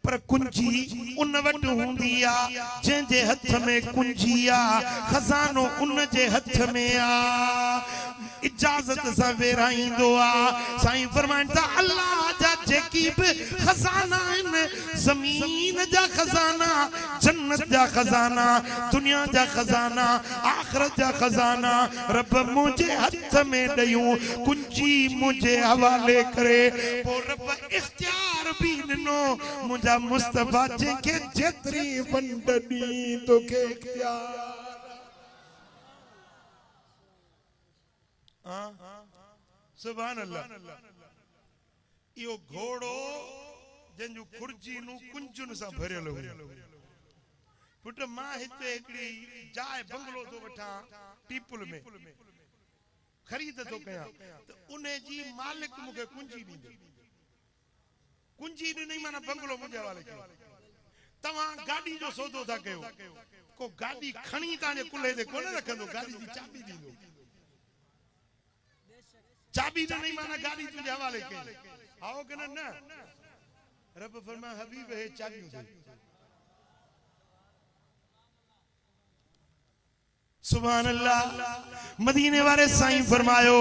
पर कुंजी उन वटि हूंदी आहे जंहिंजे हथ में कुंजी आहे खजानो उन जे हथ में आहे इजाज़त सां विरहाईंदो आहे साईं फरमाइंदा अल्लाह जा जेकी भी खजाना आहिनि ज़मीन जा खजाना जन्नत जा खजाना दुनिया जा खजाना आखिरत जा खजाना रब मुझे हथ में ॾियूं कुंजी मुझे हवाले करे पोइ रब इख्तियार भी ॾिनो मुंहिंजा मुस्तफा जंहिंखे जेतिरी वंड ॾी तोखे इख्तियार सुभान अल्लाह यो घोड़ो जंहिंजूं खुर्जीनूं कुंजुनि सां भरियल हुयूं पुट मां हिते हिकिड़ी जाइ बंगलो थो वठां टीपुल में ख़रीद थो कयां त उन जी मालिक मूंखे कुंजी ॾींदो कुंजी ॾिनई माना बंगलो मुंहिंजे हवाले कयो तव्हां गाॾी जो सौदो था कयो को गाॾी खणी तव्हांजे कुल्हे ते कोन रखंदो गाॾी जी चाबी ॾींदो चाबी ॾिनई माना गाॾी तुंहिंजे हवाले कई आओ के न रब फरमा हबीब है चाबियूं दे सुभान अल्लाह मदीने वाले साईं फरमायो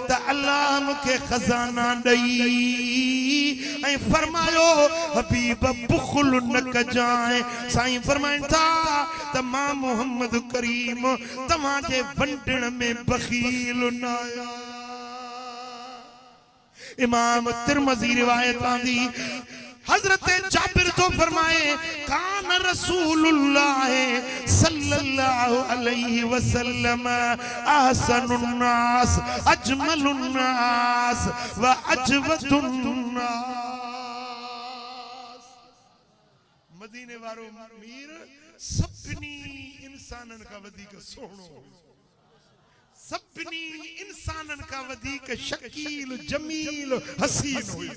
त अल्लाह मुखे खजाना दई ऐं फरमायो हबीब बुखल न कजाए साईं फरमाइन था त मां मोहम्मद करीम तव्हां जे वंडण में बखील न आया इमाम तिरमज़ी रिवायत आंदी हजरत जाबिर तो फरमाए कान रसूलुल्लाह सल्लल्लाहु अलैहि वसल्लम अहसनुन नास अजमलुन नास व अजवदुन नास। मदीने वारो मीर सभिनी इंसानन का वधीक सोहणो, सभिनी इंसानन का वधीक शकील जमील हसीन हुई,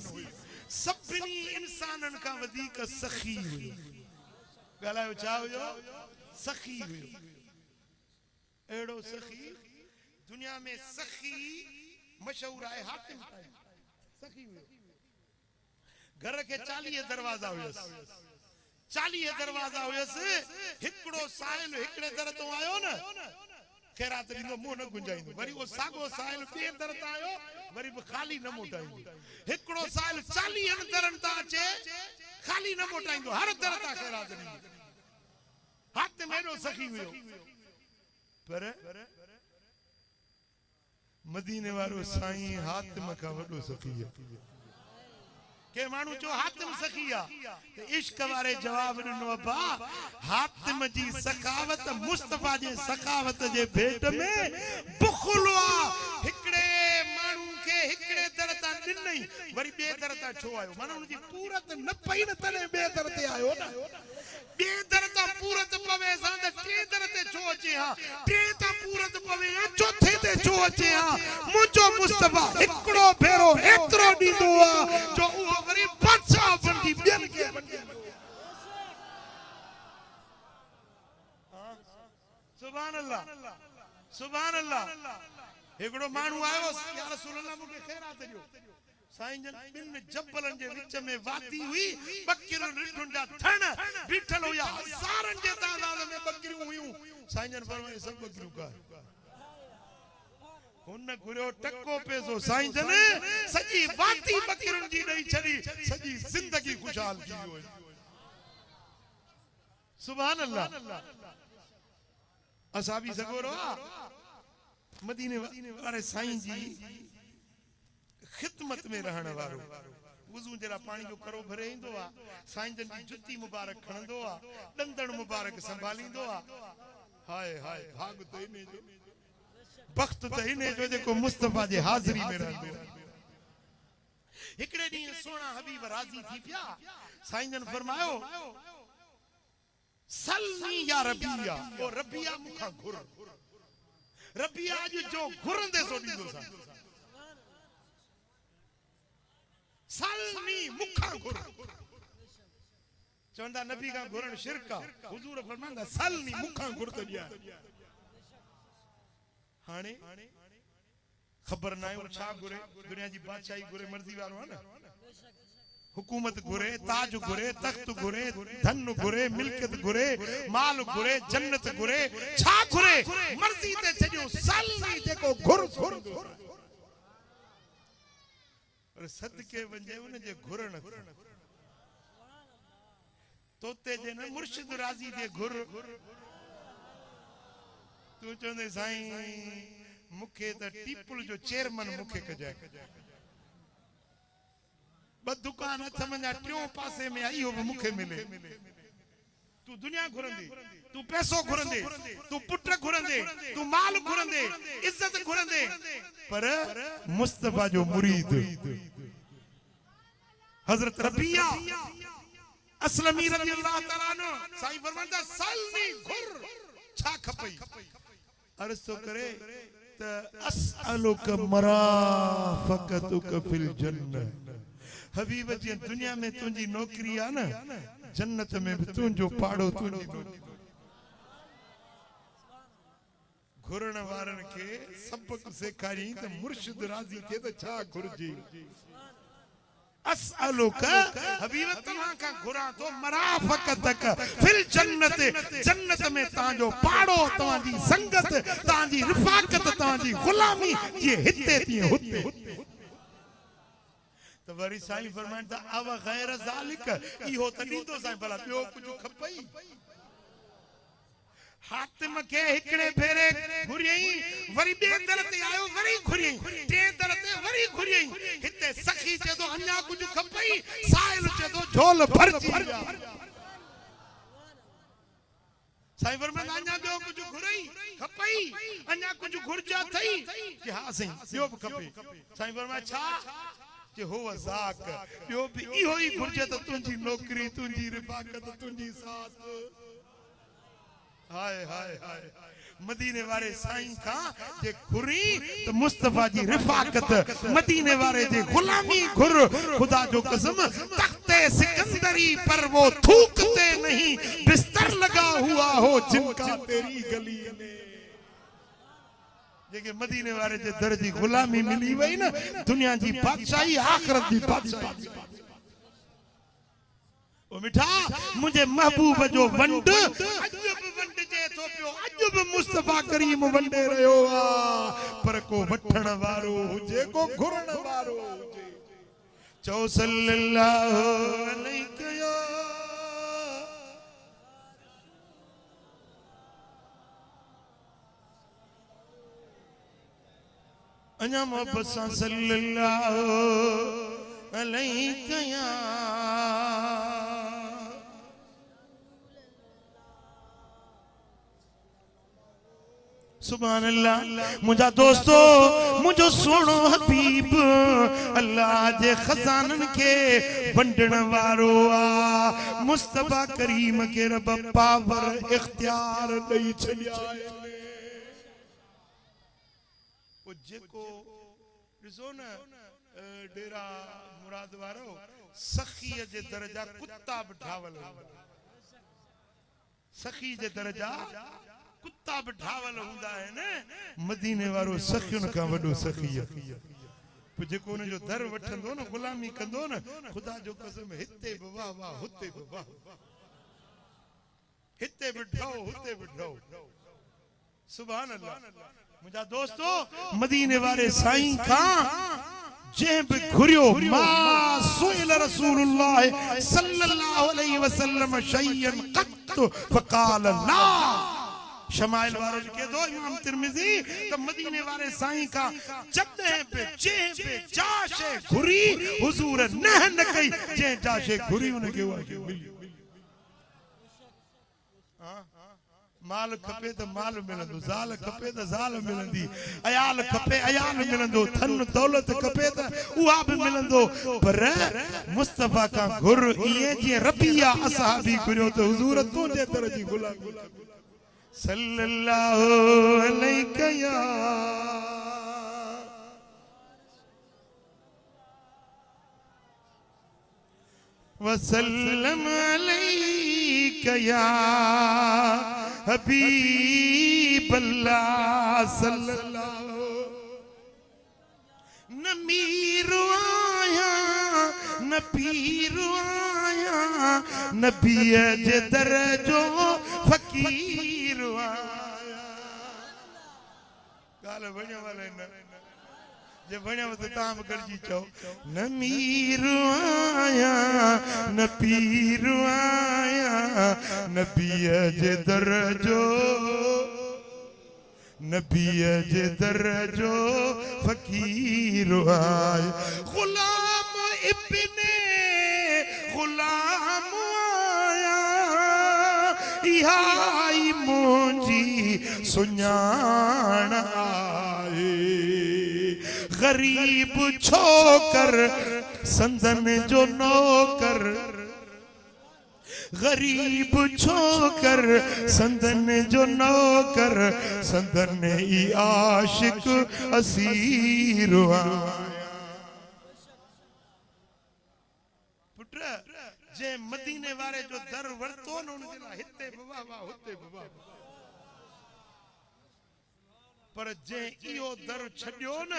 सभिनी इंसानन का वधीक सखी हुई। ॻाल्हायो छा हुयो? सखी हुयो। अहिड़ो सखी दुनिया में सखी मशहूर आहे हातिम सखी हुयो। घर के 40 दरवाजा हुयसि, 40 दरवाजा हुयसि। हिकिड़ो साहिल हिकिड़े दर तो आयो न ख़ैरात ॾींदो, मुंहुं न गुंजाईंदो। वरी वो साॻो साहिल ॿिए दर तां आयो, वरी बि ख़ाली न मोटाईंदो। हिकिड़ो साहिल 40 दरनि तां अचे, ख़ाली न मोटाईंदो, हर दर तां ख़ैरात ॾींदो। हातिम एॾो सखी हुयो। पर मदीने वारो साईं हातिम खां वॾो सखी आहे। के मानू जो हातिम सखी आ ते इश्क वारे जवाब ॾिनो, अब्बा हातिम जी सखावत मुस्तफा जे सखावत जे भेट में बुखल आ। हिकड़े मानू के हिकड़े दर तां ॾिनई, वरी ॿिए दर तां छो आयो? माना उनजी पूरत न पई न तने ॿिए दर ते आयो न। ॿिए दर तां पूरत पवे सां त टे दर ते छो अचे हा? टे तां पूरत पवे हा, चौथे ते छो अचे हा? मुंहिंजो मुस्तफा हिकड़ो भेरो एतिरो ॾींदो आ जो उहो वरी बादशाह बणजी ॿियनि खे बणजी। सुभान अल्लाह, सुभान अल्लाह। हिकड़ो माण्हू आयो, या रसूल अल्लाह मूंखे ख़ैरात ॾियो। साईं जन ॿिनि जबलनि जे विच में वाती हुई, बकरियूं रिठुनि जा थण बीठल हुया, हज़ारनि जे तादाद में बकरियूं हुयूं। साईं जन फरमाए सभु बकरियूं का हुन घुरियो टको पैसो। साईं जन सॼी वाती बकरियुनि जी ॾेई छॾी, सॼी ज़िंदगी खुशहाल थी वई। सुभान अल्लाह। असां बि सॻो रहा मदीने वारे साईं जी खिदमत में रहण वारो। वुज़ू जरा पानी जो करो भरे ईंदो आ, साईं जन जी जुती मुबारक खणंदो आ, ॾंदड़ मुबारक संभालींदो आ। हाय हाय भाग तो इने जो, बख्त तो इने जो जेको मुस्तफा जे हाज़िरी में रहंदो। हिकड़े ॾींहुं सोना हबीब राज़ी थी पिया। साईं जन फरमायो सलनी या रबिया, ओ रबिया मुखा घुर। रबिया अॼु जो घुरंदे सो ॾींदो सा। सलनी मुखा घुर चवंदा नबी का घुरण शिरक आ। हुजूर फरमांदा सलनी मुखा घुर त ॾिया। हाणे ख़बर न आहे छा घुरे। दुनिया जी बादशाही घुरे, मर्ज़ी वारो आहे न। हुकूमत घुरे, ताज घुरे, तख्त घुरे, धन घुरे, मिल्कियत घुरे, माल घुरे, जन्नत घुरे, छा घुरे? मर्ज़ी ते छॾियो सलनी जेको घुर घुर। पर सदके वञे उन जे घुरण तोते जे न मुर्शिद राज़ी जे घुर। तू चवंदे साईं मूंखे त टीपुल जो चेयरमैन मूंखे कजाए। ब दुकान हथ मंझा टियों पासे में आई हो भी मूंखे मिले। तू दुनिया घुरंदे, तू पैसो घुरंदे, तू पुट घुरंदे, तू माल घुरंदे, इज्जत घुरंदे, पर मुस्तफा जो मुरीद हजरत रबिया असलमी रज़ियल्लाहु तआला अन्हु साईं फरमांदा सलनी घुर छा खपई। अर्ज़ तो करे त असअलुक मराफकतुक फिल जन्नह। हबीब जी दुनिया में तुझी नौकरी आ न, जन्नत में भी तुझो पाड़ो तुझी नौकरी। घुरण वारन के सबक सेखारी त मुर्शिद राज़ी थे त छा घुरजी। असअलुक हबीब तव्हां का घुरा तो मराफकतक फिल जन्नत। जन्नत में तांजो पाड़ो, तव्हांजी संगत, तांजी रिफाकत, तांजी गुलामी ये हिते थी हुते। तो वरी साईं फरमाइनि था अव गैर ज़ालिक, इहो त ॾींदो साईं भला ॿियो कुझु खपई। हातिम के हिकड़े भेरे घुरियई, वरी ॿिए दर ते आयो, वरी घुरियई, टे दर ते वरी घुरियई। हिते सखी चए तो अञा कुझु खपई, साहिल चए तो झोल भरजी साईं फरमाए अञा ॿियो कुझु घुरई खपई अञा कुझु घुरजा थई कि हा साईं ॿियो बि खपे साईं फरमाए छा कि हो ज़ाक ॿियो बि इहो ई घुरजे त तुंहिंजी नौकरी तुंहिंजी रिफ़ाक़त तुंहिंजी साथ हाय हाय हाय मदीने वारे साईं का जे घुरी तो मुस्तफा जी रिफाकत मदीने वारे जे गुलामी घुर खुदा जो कसम तख्ते सिकंदरी पर वो थूकते नहीं बिस्तर लगा हुआ हो जिनका तेरी गली में जेके मदीने वारे जे दर जी गुलामी मिली वई ना दुनिया जी बादशाही आखिरत जी बादशाही ओ मिठा मुझे महबूब जो वंड अजब वंड जे तो पियो अजब मुस्तफा करीम वंडे रयो आ पर को वठण वारो हुजे को घुरण वारो हुजे चौ सल्लल्लाहु अलैहि या अञा मोहब्बत सां सल्लल्लाहु अलैहि या सुभान अल्लाह मुझा दोस्तों मुझो सोनो हबीब अल्लाह जे खजानन के वंडण वारो आ मुस्तफा करीम के रब पावर इख्तियार दई छलिया ओ जेको ॾिसो न डेरा मुराद वारो सखी जे दर्जा कुत्ता बिठावल सखी जे दर्जा कुत्ता बिठावल हुंदा है ने मदीने वारो सखियुन का वडो सखी पे जेको उन जो दर वठंदो न गुलामी कंदो न खुदा जो कसम हिते बि वाह वाह हुते बि वाह हिते बिठाओ हुते बिठाओ सुभान अल्लाह मुझा दोस्तों मदीने वाले साईं का जे भी घुरियो मा सुइल रसूलुल्लाह सल्लल्लाहु अलैहि वसल्लम शय्यन क़त फक़ाल ला शमाइल वाले के दो इमाम तिरमिजी तो मदीने वाले साईं का जदे पे जे पे जाशे घुरी हुजूर न कई जे जाशे घुरी उनके हुआ के मिली माल खपे तो माल मिलंदो ज़ाल खपे तो ज़ाल मिलंदी अयाल खपे अयाल मिलंदो धन दौलत खपे तो उहा भी मिलंदो पर मुस्तफा का घुर इए जे रबिया असहाबी घुरियो तो हुजूर तुंहिंजे दर जी गुलामी सल्लल्लाहु अलैहि या वसल्लम अलैहि या हबीब अल्लाह सल्लल्लाहु न मीर आया न पीर आया नबी जे दर जो फकीर आया गाल बणिया वाले न जे बणिया तो ताम करजी चो न मीर आया न पीर आया नबी जे दर जो नबी जे दर जो फकीर आया गुलाम इब्ने गुलाम आया इहाई मुंजी सुञाण आए गरीब छोकर संदन जो नौकर गरीब छोकर संदन जो नौकर संदन ई आशिक असीर पुत्र जे मदीने वाले जो दर वरतो न उनके ला हिते बाबा वाह हुते बाबा पर जे इयो दर छडियो न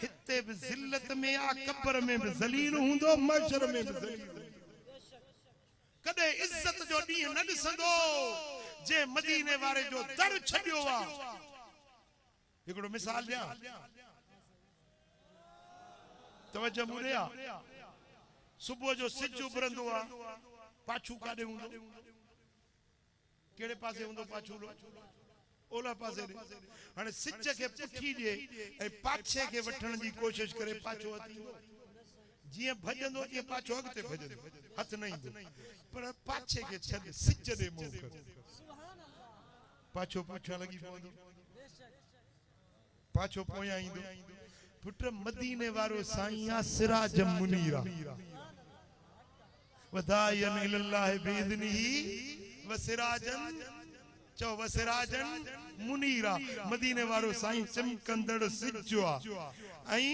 हिते भी जिल्लत में आ कब्र में भी जलील हुंदो महशर में भी जलील कदे इज्जत जो डी न दिसंदो जे मदीने वाले जो दर छडियो वा एकड़ो मिसाल दिया तवज्जो मुरिया सुबह जो सिज उभरंदो आ पाछू काडे हुंदो केड़े पासे हुंदो पाछू ओला पासे हाने सिज के पुठी जे ए पाछे के वठण जी कोशिश करे पाछो अती जिए भजंदो तीअं पाछो अॻिते भजंदो हथ न ईंदो पर पाछे खे छॾ सिज ॾे मुंहुं कर पाछो पुछण लॻी पवंदो पाछो पोयां ईंदो पुट मदीने वारो साईं आ सिराज मुनीरा वदायन इल्लाह बिइज़निही वसिराजन चो वसिराजन मुनीरा मदीने वारो साईं चमकंदड़ सिजो आ ऐं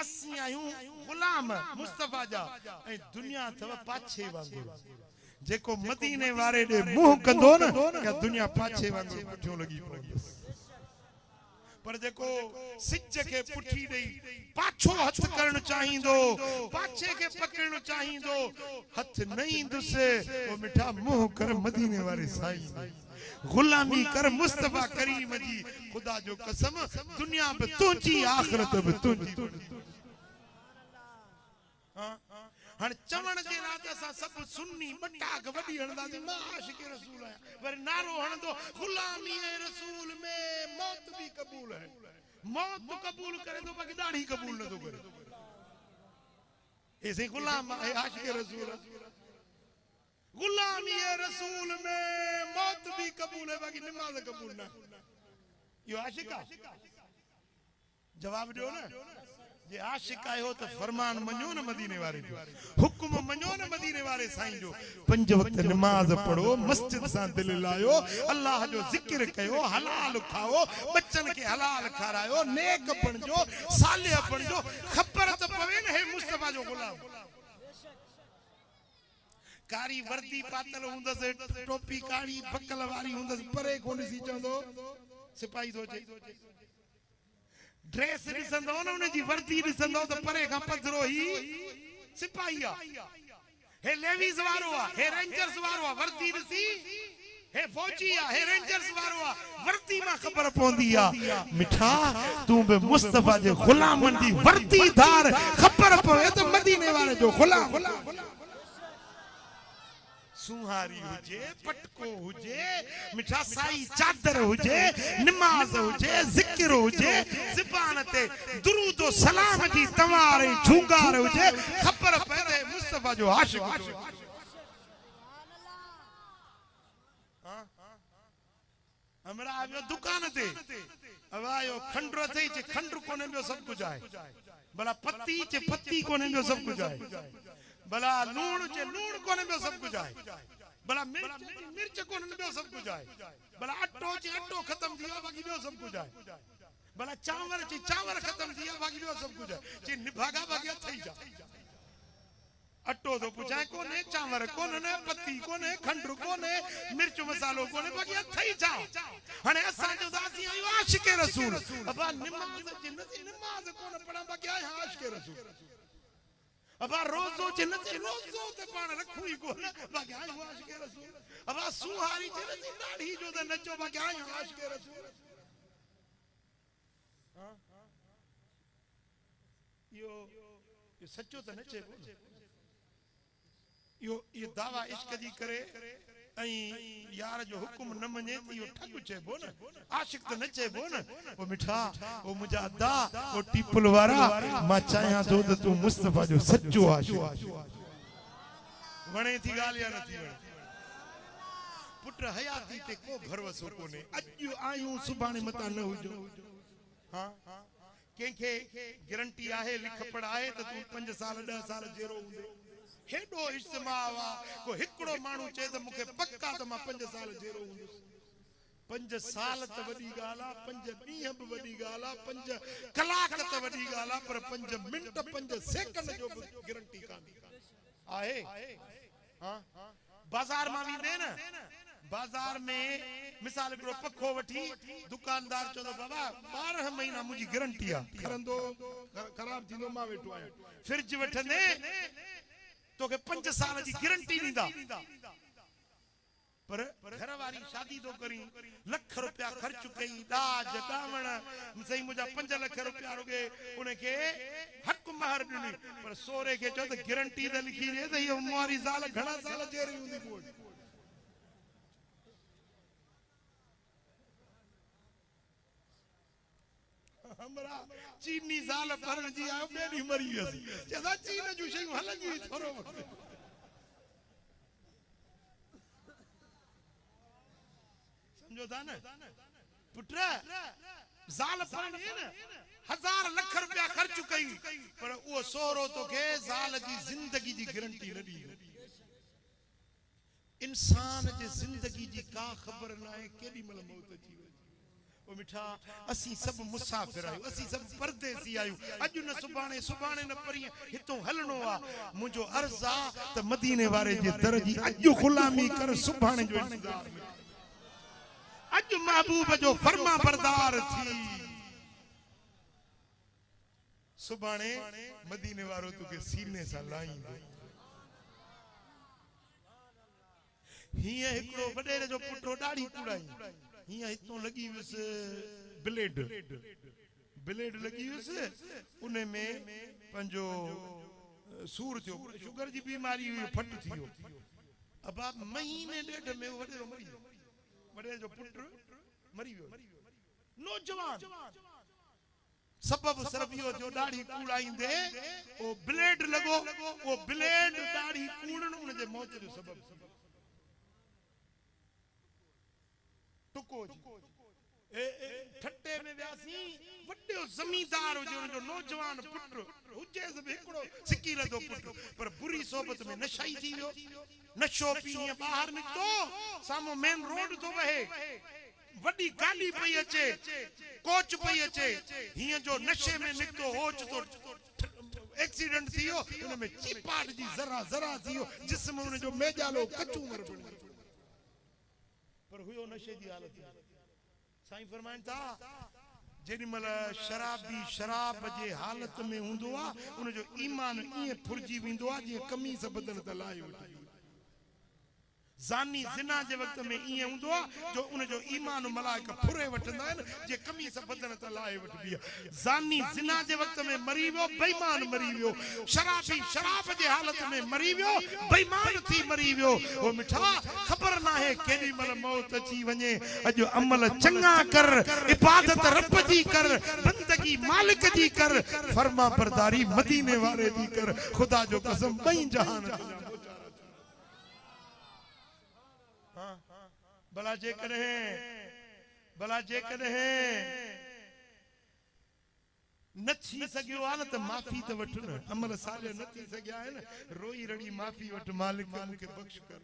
असीं आहियूं गुलाम मुस्तफा जा ऐं दुनिया अथव पाछे वांगुरु जेको मदीने वारे ॾे मुंहुं कंदो न दुनिया पाछे वांगुरु पुठियों लॻी पवंदसि पर जेको सिज के पुठी ॾेई पाछो हथ करण चाहींदो पाछे के पकड़ण चाहींदो हथ न ईंदुसि वो मिठा मुंह कर मदीने वारे साईं गुलामी कर मुस्तफा करीम जी खुदा जो कसम दुनिया पे तुझी आखिरत पे तुझी हण चवण जे रात असां सब सुन्नी बटाक वडी हणदासी मां आशिक रसूल आया पर नारो हणदो गुलामी रसूल में मौत भी कबूल है मौत तो कबूल करे तो बाकी दाढ़ी कबूल न तो करे ऐसे गुलाम है आशिक रसूल गुलामी रसूल में मौत भी कबूल है बाकी नमाज कबूल ना यो आशिक जवाब दो ना जे आशिक आयो तो फरमान मञो न मदीने वारे जो हुक्म मञो न मदीने वारे साईं जो पंज वक्त नमाज पढ़ो मस्जिद सा दिल लायो अल्लाह जो जिक्र कयो हलाल खाओ बच्चन के हलाल खारायो नेक बणजो सालिह बणजो खबर त पवे न है मुस्तफा जो गुलाम कारी वर्दी पातल हुंदस टोपी काड़ी बकल वारी हुंदस परे कोन सी चंदो सिपाही सोचे ड्रेस दिसंदो न उन जी वर्दी दिसंदो तो परे का पधरो ही सिपाही आ हे लेवीज वारो आ हे रेंजर्स वारो आ वर्दी दिसी हे फौजी आ हे रेंजर्स वारो आ वर्दी मा खबर पोंदी आ मिठा तू बे मुस्तफा जे गुलामन दी वर्दी धार खबर पवे तो मदीने वाले जो गुलाम सुहारी हुजे पटको हुजे मिठा साई चादर हुजे नमाज हुजे जिक्र हुजे ज़बान ते दुरूद व सलाम जी तवार झूंगार हुजे खबर पए मुस्तफा जो आशिक हमरा आयो दुकान ते अब आयो खंडरो थई जे खंडर कोने में सब कुछ आए भला पत्ती जे पत्ती कोने में सब कुछ आए भला लूण जे लूण कोने में सब कुछ आए भला मिर्च कोने में सब कुछ आए भला अटो जे अटो खत्म दिया बाकी जो सब कुछ आए भला चावल जे चावल खत्म दिया बाकी जो सब कुछ आए जे निभागा बाकी थई जा अटो तो पुछाए कोने चावल कोने ने पत्ती कोने खंडर कोने मिर्च मसालो कोने बाकी थई जा हने असा जो दासी आयो आशिक रसूल अबा नमाज जे नमाज कोने पढ़ा बाकी आशिक रसूल अब रोजो जन्नत रोजो ते पाण रखू ही कोन बाकी आयो आशिक रसूल अब सुहारी जन्नत दाढ़ी जो ते नचो बाकी आयो आशिक रसूल हां यो सच्चो त नचे यो ये दावा इश्क दी करे ऐं यार जो हुक्म न मने तो यो ठग चेबो न आशिक तो न चेबो न ओ मिठा ओ मुजा दा ओ टीपल वारा मा चाहा तो तू मुस्तफा जो सच्चो आशिक वणे थी गाल या नथी वणे पुत्र हयाती ते को भरवसो कोने अज आयूं सुभाणे मता न हुजो हां केके गारंटी आहे लिख पढ़ाए तो तू 5 साल 10 साल जेरो हुंदो हेडो इज्तिमा वा को हिकड़ो मानू चे त मुखे पक्का त मा 5 साल जेरो हुंदुस 5 साल त वडी गाला 5 ॾींहं भी वडी गाला 5 कलाक त वडी गाला पर 5 मिनट 5 सेकंड जो गारंटी कानी आहे हां बाजार मा विंदे न बाजार में मिसाल को पखो वठी दुकानदार चंदो बाबा 12 महीना मुजी गारंटी आ खरंदो खराब थींदो मा वेठो आया फ्रिज वठंदे तो के 5 साल की गारंटी दींदा पर घरवारी शादी तो करी लख रुपया खर्च कई दाज दावण सही मुजा 5 लाख रुपया रोगे उन्हें के हक महर दिनी पर सोरे के चो तो गारंटी दे लिखी दे तो ये मोरी साल घणा साल जेरी हुंदी बोल हमरा चीनी साल भरण जी आयो बेडी मरी वियसि चदा चीन जूं शयूं हलंदियूं थोरो वक्त समझो था न पुट ज़ाल भरण न 1000 लाख रुपया खर्च कई पर वो सोरो तो के ज़ाल जी जिंदगी जी गारंटी न दी इंसान जे जिंदगी जी का खबर ना है केडी मल मौत अची ओ मिठा असी सब मुसाफिर आयो असी सब परदेसी आयो अज न सुबाणे सुबाणे न परी हितो हलणो आ मुजो अर्ज आ त मदीने वारे जे दर जी अज गुलामी कर सुबाणे जो इंतजार अज महबूब जो फरमा बरदार थी सुबाणे मदीने वारो तो के सीने सा लाईंदो हिया एकड़ो वडेरे जो पुटो दाढ़ी कुड़ाई हिया हितो लगी विस ब्लेड लगी विस उने में पंजो सूर थियो शुगर जी बीमारी हुई फट थियो अब आप महीने डेढ़ में वडेरो मरी वडेरे जो पुट मरी वियो नौजवान सबब सिर्फ यो जो दाढ़ी कुड़ाईंदे ओ ब्लेड लगो वो ब्लेड दाढ़ी कूड़न उन जे मौत जो सबब टुको ठट्टे में व्यासी वड्डो जमींदार हो जो नौजवान पुट हुजे सब एकड़ो सिकी रदो पुट पर बुरी सोबत में नशाई थी वियो नशो पी बाहर निकतो सामो मेन रोड तो वहे वडी गाड़ी पई अचे कोच पई अचे हिया जो नशे में निकतो होच तो एक्सीडेंट थियो उन में चिपाट जी जरा जरा थियो जिस्म उन जो मेजालो कचू मर बन पर हुयो नशे जी हालत साईं फरमाइन था जेडी मल शराबी शराब जे हालत में हुंदो आ उन जो ईमान इए फुरजी विंदो आ जे कमीज बदन त लायो जानी जिना जे वक्त में इए हुंदो आ जो उन जो ईमान मलाइका फुरे वठंदा आहिन जे कमीज बदन त लाए वठबी जानी जिना जे वक्त में मरी वियो बेईमान मरी वियो शराबी शराब जे हालत में मरी वियो बेईमान थी मरी वियो ओ मिठा खबर ना है केडी मल मौत अची वने अज अमल चंगा कर इबादत रब जी कर बंदगी मालिक जी कर फरमा बरदारी मदीने वाले जी कर खुदा जो कसम बई जहान भला जे कॾहिं न थी सघियो आहे न त माफ़ी त वठ न अमल साल न थी सघिया आहिनि रोई रड़ी माफ़ी वठ मालिक मूंखे बख़्श कर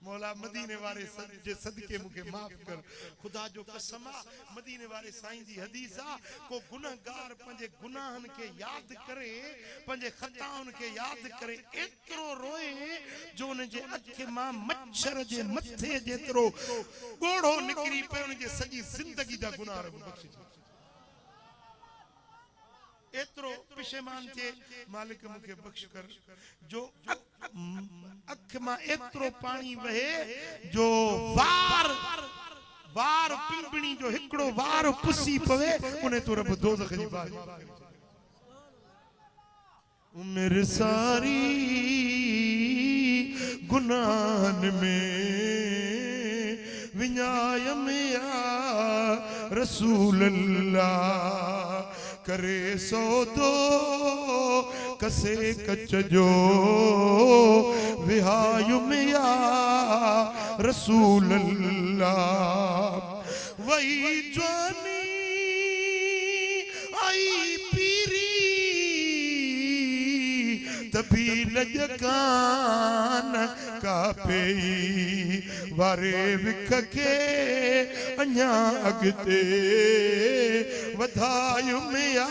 मौला मदीने वारे जे सदके मूंखे माफ़ कर खुदा जो कसम आहे मदीने वारे साईं जी हदीस आहे को गुनहगार पंहिंजे गुनाहनि खे यादि करे पंहिंजे खताउनि खे यादि करे एतिरो रोए जो उन जे अख मां मच्छर जे मथे जेतिरो ॻोढ़ो निकिरी पियो उन जे सॼी ज़िंदगी जा गुनाह बख़्शिश एतरो पिशेमान थे मालिक मुखे बख्श कर जो अख मां एतरो पानी वहे जो वार वार पिंबणी जो हिकड़ो वार पुसी पवे उन्हें तो रब दोज़ख जी बात उम्र सारी गुनाहन में विञायम या रसूल अल्लाह करे सौदो कसे कच जो विहायुम या रसूल अल्लाह वही जवानी आई पीरी तभी लजकान का पेई वारे विख के अञा अगते वधायुम या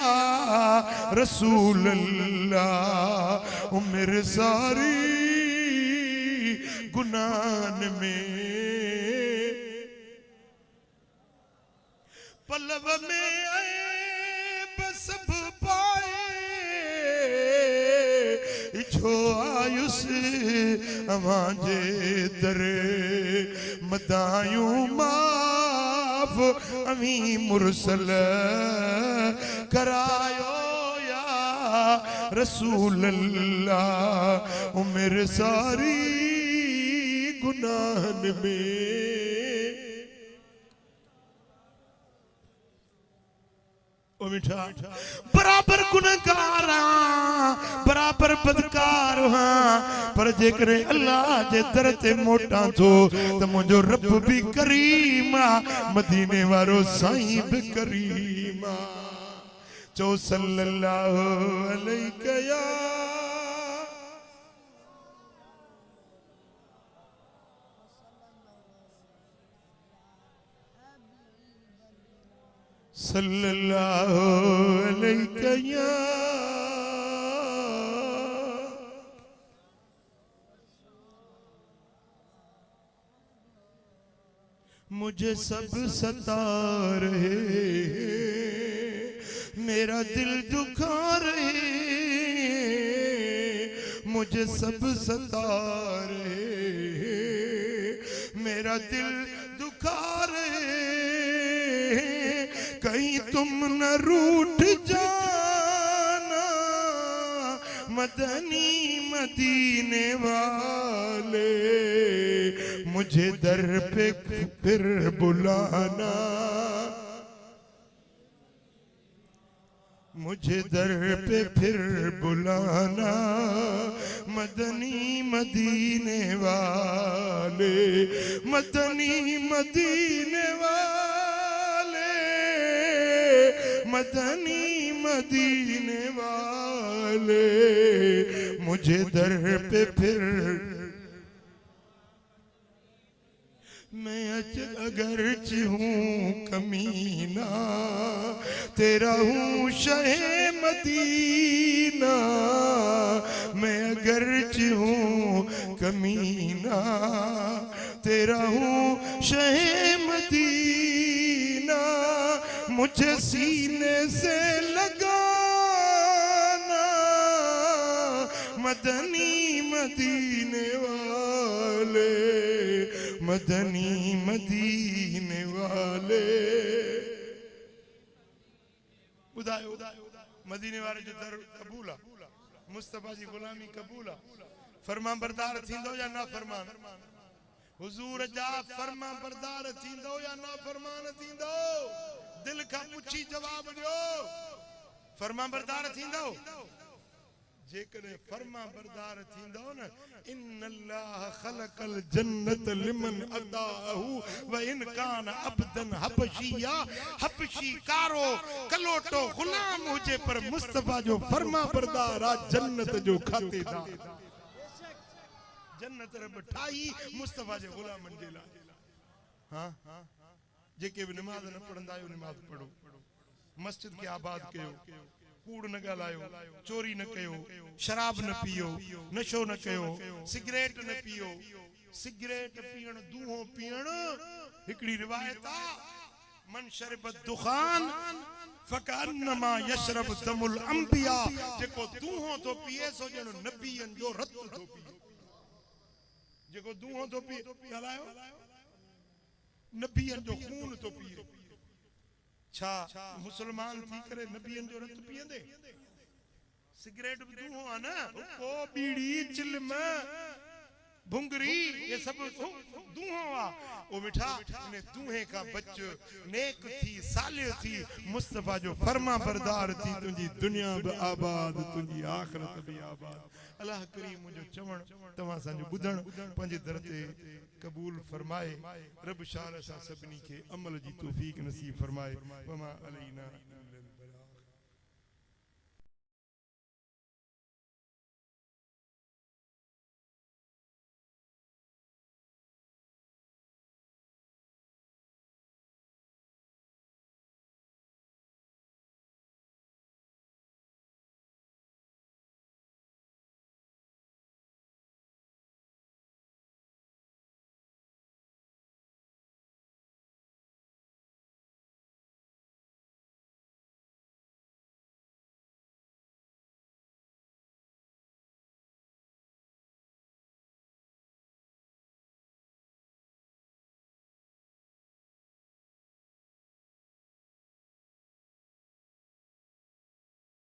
रसूल अल्लाह उम्र सारी गुनाहन में पलव में ऐब सब पाए जो आयुस अवांजे दरे मदायूं माफ अमी मुरसल करायो या रसूल अल्लाह उम्र सारी गुनाहन में ओ मिठा बराबर गुनहगार हां बराबर बदकार हां पर जेकर अल्लाह जे दर ते मोटा थो त मुंहिंजो रब भी करीम मदीने वारो साईं भी करीम चो सल्लल्लाहु अलैहि या सल्लल्लाहु अलैहि या मुझे सब सता रहे मेरा दिल दुखा रहे मुझे सब सता रहे मेरा दिल दुखा रहे कहीं तुम न रूठ जाना मदनी मदीने वाले मुझे दर पे फिर बुलाना मुझे दर पे फिर बुलाना मदनी मदीने वाले मदनी मदीने वाले मदनी मदीने वाले मुझे दर पे फिर मैं अगरच हूँ कमीना तेरा हूँ शहे मदीना मैं अगरच हूँ कमीना तेरा हूँ शहे मदीना मुझे सीने से लगाना मदनी मदीने वाले मदनी मदीने वाले बुधायो मदीने वाले जो दर कबूला मुस्तफा जी गुलामी कबूला फरमान बरदार थींदो या ना फरमान हुजूर जा फरमान बरदार थींदो या ना फरमान थींदो दिल का पुछी जवाब दियो फरमान बरदार थींदो जेकर फरमा बरदार थींदो न इन्नल्लाह खलकल जन्नत लिमन अताहु व इन कान अब्दन हबशिया हबशी कारो कलोटो गुलाम हुजे पर मुस्तफा जो फरमा बरदार आ जन्नत जो खातेदार जन्नत रब ठाई मुस्तफा जे गुलामन जे ला हां जेके भी नमाज न पढ़ंदा आयो नमाज पढ़ो मस्जिद के आबाद कयो कूड़ न गालायो चोरी न कयो शराब न पियो नशो न कयो सिगरेट न पियो सिगरेट पीण दूहो पीण हिकड़ी रिवायत आ मन शरबत दुखान फकान्नमा यशरब दमुल अंबिया जेको दूहो तो पिए सो जनो नबियन जो रत तो पिए जेको दूहो तो पिए गालायो नबियन जो खून तो पिए छा मुसलमान थी करे नबियन जो रत पियंदे सिगरेट भी दूहो आ ना को बीड़ी चिलम भुंगरी ये सब दूहो आ ओ मिठा ने दूहे का बच नेक थी साले थी मुस्तफा जो फरमा बरदार थी तुझी दुनिया भी आबाद तुझी आखिरत भी आबाद अल्लाह करीम मुझे चवण तवा सा जो बुधण पंजे दर ते कबूल फरमाए रब शाल सा सबनी के अमल जी तौफीक नसीब फरमाए वमा अलैना